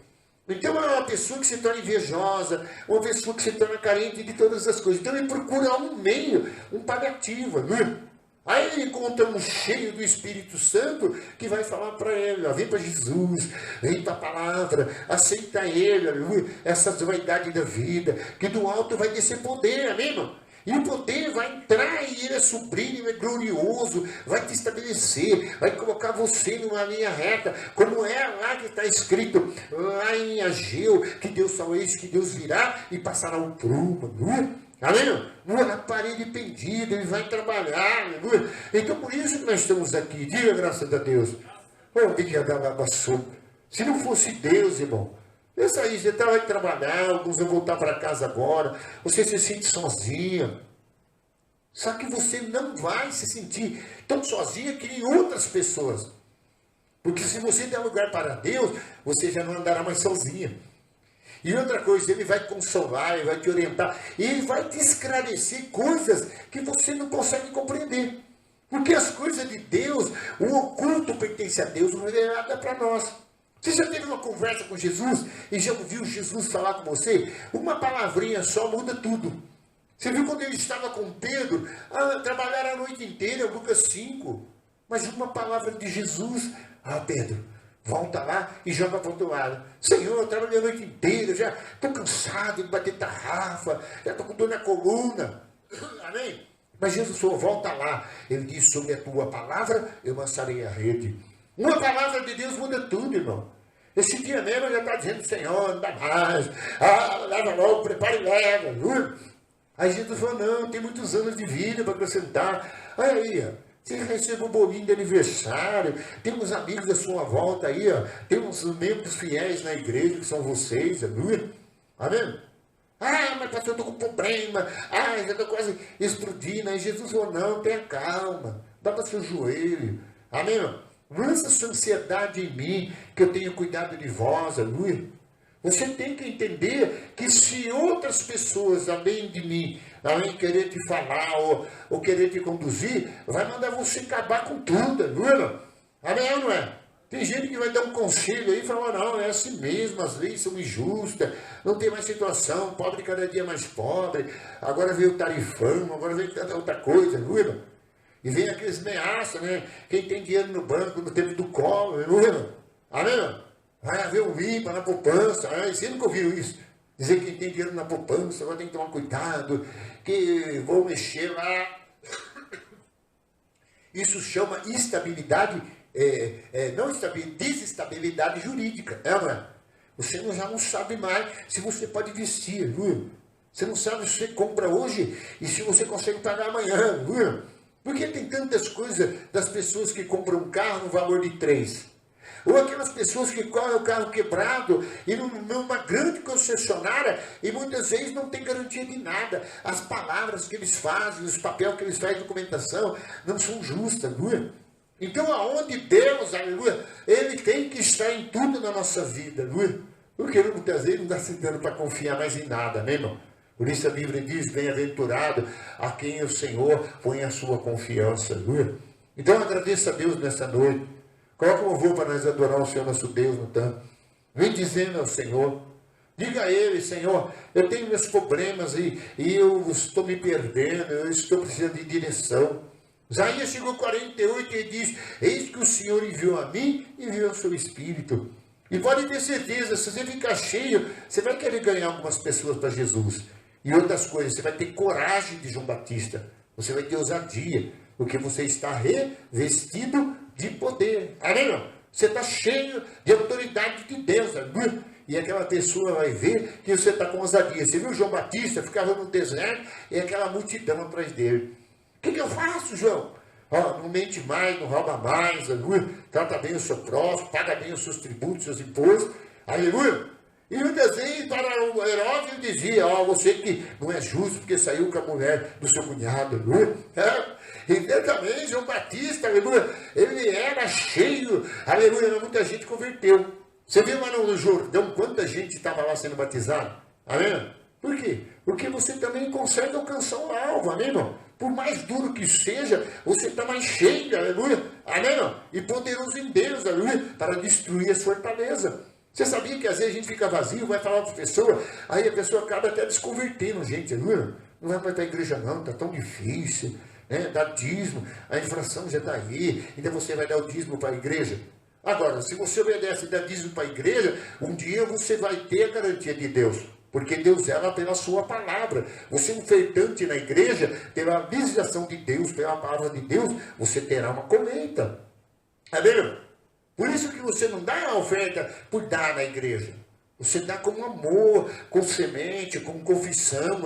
Então é uma pessoa que se torna invejosa, uma pessoa que se torna carente de todas as coisas. Então ele procura um meio, um paliativo, não é? Aí ele encontra um cheio do Espírito Santo que vai falar para ele, ó, vem para Jesus, vem para a palavra, aceita ele, aleluia, essas vaidades da vida, que do alto vai descer poder, amém, irmão? E o poder vai entrar e ele é sublime, ele é glorioso, vai te estabelecer, vai colocar você numa linha reta, como é lá que está escrito, lá em Ageu, que Deus só eis que Deus virá e passará o prumo, não é? Amém? Na parede pendida, ele vai trabalhar, aleluia. Então por isso que nós estamos aqui, diga graças a Deus. Se não fosse Deus, irmão, pensa aí, você vai trabalhar, alguns vão voltar para casa agora, você se sente sozinha. Só que você não vai se sentir tão sozinha que nem outras pessoas. Porque se você der lugar para Deus, você já não andará mais sozinha. E outra coisa, ele vai consolar, ele vai te orientar, ele vai te esclarecer coisas que você não consegue compreender. Porque as coisas de Deus, o oculto pertence a Deus, o revelado é para nós. Você já teve uma conversa com Jesus e já ouviu Jesus falar com você? Uma palavrinha só muda tudo. Você viu quando ele estava com Pedro, trabalharam a noite inteira, Lucas 5. Mas uma palavra de Jesus, Pedro, volta lá e joga para o outro lado. Senhor, eu trabalhei a noite inteira, já estou cansado de bater tarrafa, já estou com dor na coluna. Amém? Mas Jesus falou, volta lá. Ele disse, sobre a tua palavra, eu lançarei a rede. Uma palavra de Deus muda tudo, irmão. Esse dia mesmo já está dizendo, Senhor, não dá mais. Leva logo, prepara e leva. Aí Jesus falou, não, tem muitos anos de vida para acrescentar. Olha aí, ó. Você recebe um bolinho de aniversário, tem uns amigos da sua volta aí, ó, tem uns membros fiéis na igreja que são vocês, aleluia. Amém? Mas pastor, eu estou com problema, já estou quase explodindo. Aí Jesus falou, não, tenha calma, bata seu joelho, amém, irmão? Lança sua ansiedade em mim, que eu tenho cuidado de vós, aleluia. Você tem que entender que se outras pessoas, além de mim, além de querer te falar ou querer te conduzir, vai mandar você acabar com tudo, aleluia. Amém ou não é? Tem gente que vai dar um conselho aí e falar, não, é assim mesmo, as leis são injustas, não tem mais situação, pobre cada dia mais pobre, agora veio o tarifão, agora veio outra coisa, aleluia. E vem aqueles ameaças, né? Quem tem dinheiro no banco no tempo do colo, aleluia. Amém? Vai haver um limpa na poupança. Você nunca ouviu isso? Dizer que quem tem dinheiro na poupança agora tem que tomar cuidado, que vou mexer lá. Isso chama instabilidade, desestabilidade jurídica. Não é? Você já não sabe mais se você pode vestir, viu? Você não sabe se você compra hoje e se você consegue pagar amanhã, viu? Porque tem tantas coisas das pessoas que compram um carro no valor de 3. Ou aquelas pessoas que correm o carro quebrado e numa grande concessionária e muitas vezes não tem garantia de nada. As palavras que eles fazem, os papéis que eles fazem de documentação não são justas, não é? Então aonde Deus, aleluia, Ele tem que estar em tudo na nossa vida, não é? Porque muitas vezes não dá se dando para confiar mais em nada, né, irmão? Por isso a Bíblia diz, bem-aventurado a quem o Senhor põe a sua confiança, não é? Então agradeça a Deus nessa noite. Coloca um louvor para nós adorar o Senhor nosso Deus no tanto. Vem dizendo ao Senhor. Diga a Ele, Senhor, eu tenho meus problemas e eu estou me perdendo, eu estou precisando de direção. Isaías chegou 48 e diz, eis que o Senhor enviou a mim e enviou o seu Espírito. E pode ter certeza, se você ficar cheio, você vai querer ganhar algumas pessoas para Jesus. E outras coisas, você vai ter coragem de João Batista. Você vai ter ousadia, porque você está revestido de poder. Amém, irmão? Você está cheio de autoridade de Deus. Amém? E aquela pessoa vai ver que você está com ousadia. Você viu João Batista? Ficava no deserto e aquela multidão atrás dele. O que eu faço, João? Não mente mais, não rouba mais, aleluia. Trata bem o seu próximo, paga bem os seus tributos, seus impostos. Aleluia. E muitas vezes para o Herodes ele dizia, você que não é justo porque saiu com a mulher do seu cunhado, aleluia. E também João Batista, aleluia, ele era cheio, aleluia, muita gente converteu. Você viu lá no Jordão quanta gente estava lá sendo batizada? Amém? Por quê? Porque você também consegue alcançar o alvo, amém, irmão? Por mais duro que seja, você está mais cheio, aleluia, amém, irmão? E poderoso em Deus, aleluia, para destruir as fortalezas. Você sabia que às vezes a gente fica vazio, vai falar para a pessoa, aí a pessoa acaba até desconvertendo, gente, aleluia? Não vai para a igreja não, está tão difícil, né? Dá dízimo, a inflação já está aí, ainda você vai dar o dízimo para a igreja. Agora, se você obedece e dá dízimo para a igreja, um dia você vai ter a garantia de Deus. Porque Deus zela pela sua palavra. Você ofertante na igreja, pela visitação de Deus, pela palavra de Deus, você terá uma colheita. Amém? Por isso que você não dá a oferta por dar na igreja. Você dá com amor, com semente, com confissão,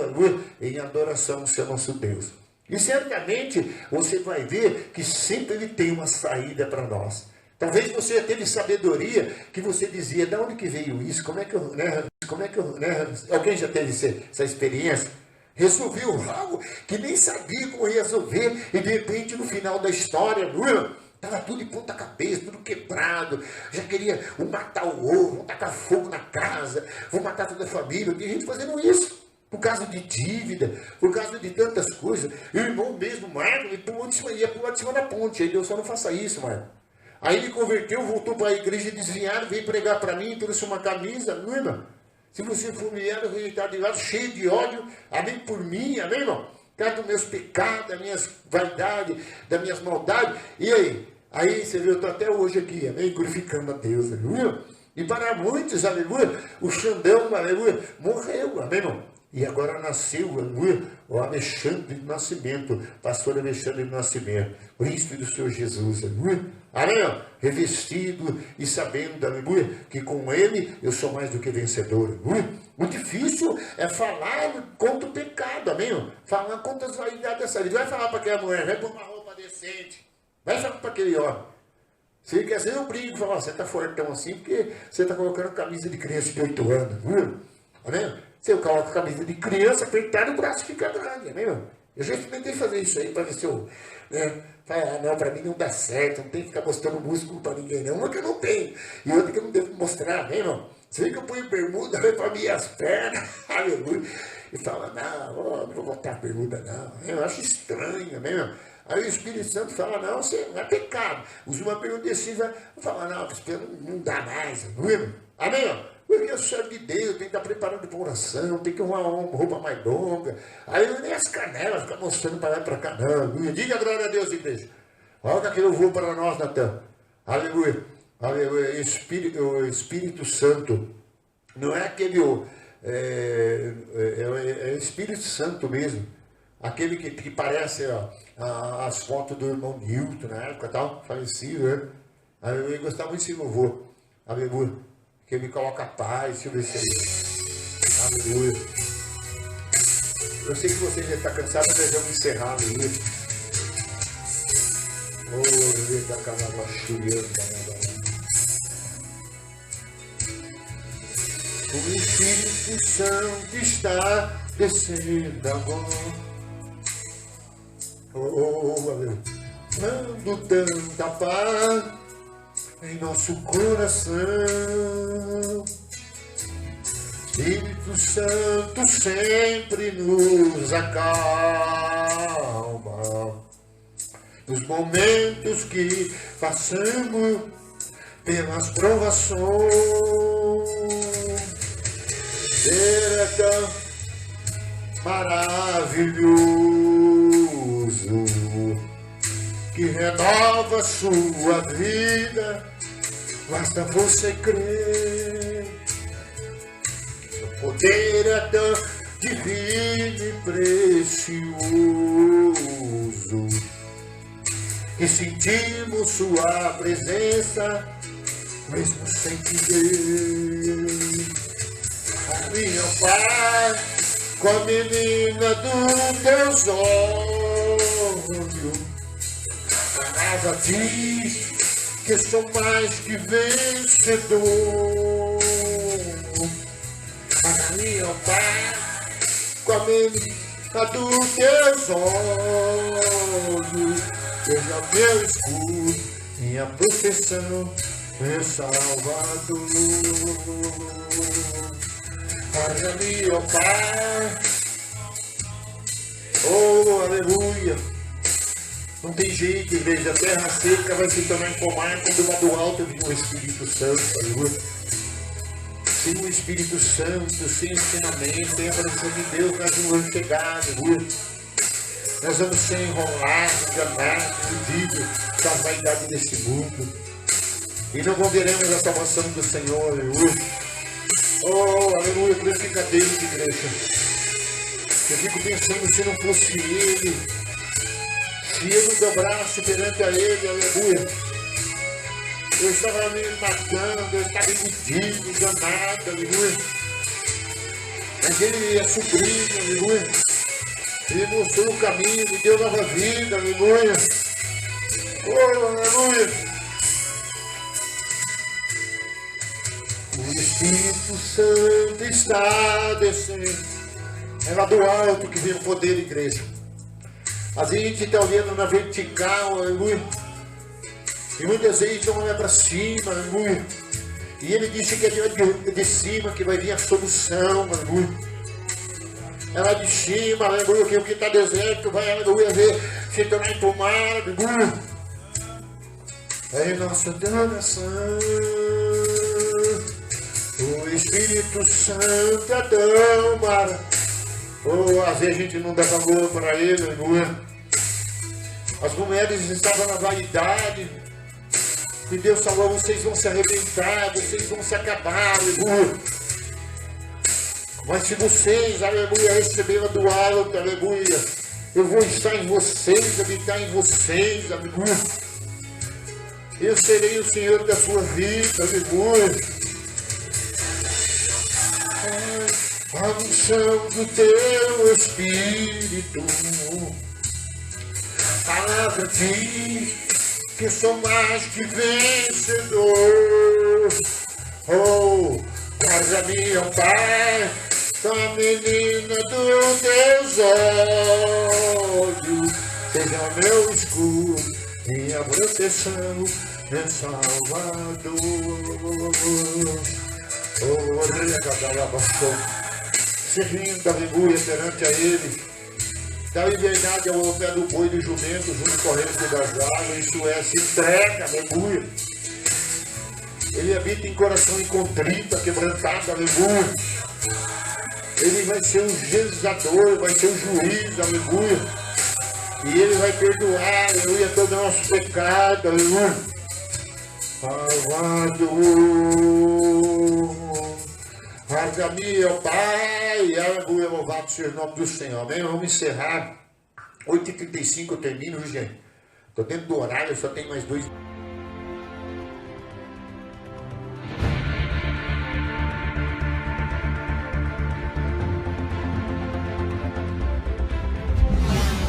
em adoração ao seu nosso Deus. E certamente você vai ver que sempre Ele tem uma saída para nós. Talvez você teve sabedoria que você dizia, de onde que veio isso? Como é que eu, alguém já teve essa experiência? Resolveu algo que nem sabia como resolver, e de repente no final da história, estava tudo de ponta cabeça, tudo quebrado, já queria matar o outro, vou tacar fogo na casa, vou matar toda a família. Tem gente fazendo isso, por causa de dívida, por causa de tantas coisas. E o irmão mesmo, Marco, ia pular de cima da ponte, aí Deus só não faça isso, Marco. Aí ele converteu, voltou para a igreja desviado, veio pregar para mim, trouxe uma camisa, não, irmão? Se você for humilhado, rejeitado de lado, cheio de ódio, amém por mim, amém, irmão? Por causa dos meus pecados, das minhas vaidades, das minhas maldades. E aí? Aí você viu, eu estou até hoje aqui, amém? Glorificando a Deus, aleluia. E para muitos, aleluia, o Xandão, aleluia, morreu, amém, irmão? E agora nasceu, aleluia, o Alexandre de Nascimento, pastor Alexandre de Nascimento, príncipe do Senhor Jesus, aleluia. Amém? Revestido e sabendo, aleluia, que com Ele eu sou mais do que vencedor, aleluia. O difícil é falar contra o pecado, amém? Falar contra as vaidades dessa vida. Vai falar para aquela mulher, vai pôr uma roupa decente. Vai falar para aquele homem. Se quer ser, eu brigo e falo, você está fortão assim, porque você está colocando camisa de criança de 8 anos, aleluia. Amém? Se eu coloco camisa de criança, apertar o braço fica grande, amém? Eu já experimentei fazer isso aí para ver se eu... Fala, não, para mim não dá certo, não tem que ficar mostrando músculo para ninguém, não. Uma que eu não tenho, e outra que eu não devo mostrar, amém, irmão? Você vê que eu ponho bermuda, vai para minhas pernas, aleluia. E fala, não vou botar bermuda, não. Eu acho estranho, amém, irmão? Aí o Espírito Santo fala, não, você não é pecado. Usa uma pergunta assim, vai falar, não dá mais, amém, irmão? Porque eu sou de Deus, tem que estar preparando para oração, tem que arrumar uma roupa mais longa. Aí nem as canelas ficam mostrando para lá e para cá, não. Diga a glória a Deus, igreja. Olha que eu vou para nós, Natan. Aleluia. Aleluia. O Espírito Santo. Não é aquele... É Espírito Santo mesmo. Aquele que parece as fotos do irmão Newton na época, tal, falecido, né? Aleluia. Eu gostava muito desse louvor. Aleluia. Que me coloca paz, deixa eu ver se aí. Aleluia. Eu sei que você já está cansado, mas vamos encerrar, aleluia. Oh, da canava chulhando, o Espírito Santo está descendo agora. Oh, aleluia. Dando tanta paz em nosso coração. Espírito Santo sempre nos acalma nos momentos que passamos pelas provações. Ele é tão maravilhoso que renova sua vida. Basta você crer. Seu poder é tão divino e precioso que sentimos sua presença mesmo sem te ver. A minha paz com a menina dos teus olhos. A palavra diz que sou mais que vencedor. A minha paz com a menina dos teus olhos. Seja meu escudo, minha proteção, meu Salvador. Guarda-me, ó Pai. Oh, aleluia. Não tem jeito, igreja. A terra seca vai se tornar pomar quando do alto vem o Espírito Santo, aleluia. Sem o Espírito Santo, sem ensinamento, sem a presença de Deus, nós não vamos chegar, aleluia. Nós vamos ser enrolados, enganados, iludidos com a vaidade desse mundo. E não veremos a salvação do Senhor, aleluia. Oh, aleluia, glorifica a Deus, igreja. Eu fico pensando, se não fosse Ele, se eu não dobrasse perante a Ele, aleluia. Eu estava me matando, eu estava iludido, enganado, aleluia. Mas Ele é sobrinho, aleluia. Ele mostrou o caminho, me deu nova vida, aleluia. Oh, aleluia. O Espírito Santo está descendo. É lá do alto que vem o poder, igreja. A gente está olhando na vertical, aleluia. E muitas vezes não olha para cima, aleluia. E Ele disse que é de cima que vai vir a solução, aleluia. É lá de cima, aleluia, que o que está deserto vai, aleluia, ver se tornar em pomar, aleluia. É nossa oração. O Espírito Santo é tão maravilhoso. Oh, às vezes a gente não dá valor para Ele, aleluia. As mulheres estavam na vaidade. E Deus falou, vocês vão se arrebentar, vocês vão se acabar, aleluia. Mas se vocês, aleluia, receberam do alto, aleluia, eu vou estar em vocês, habitar em vocês, aleluia. Eu serei o Senhor da sua vida, aleluia. A unção do teu Espírito, palavra diz que sou mais que vencedor. Oh, guarda-me, ó Pai, a menina dos teus olhos, seja meu escudo, minha proteção, meu Salvador. Oh, servindo, aleluia, perante a Ele, dá liberdade ao pé do boi e do jumento, junto com o resto das águas, isso é, se entrega, aleluia. Ele habita em coração incontrito, quebrantado, aleluia. Ele vai ser o legislador, vai ser o juiz, aleluia. E Ele vai perdoar, aleluia, todo o nosso pecado, aleluia. Salvador. Guarda-me, ó Pai, aleluia, louvado seja o nome do Senhor, amém? Vamos encerrar, 8h35 eu termino, gente. Estou dentro do horário, só tem mais 2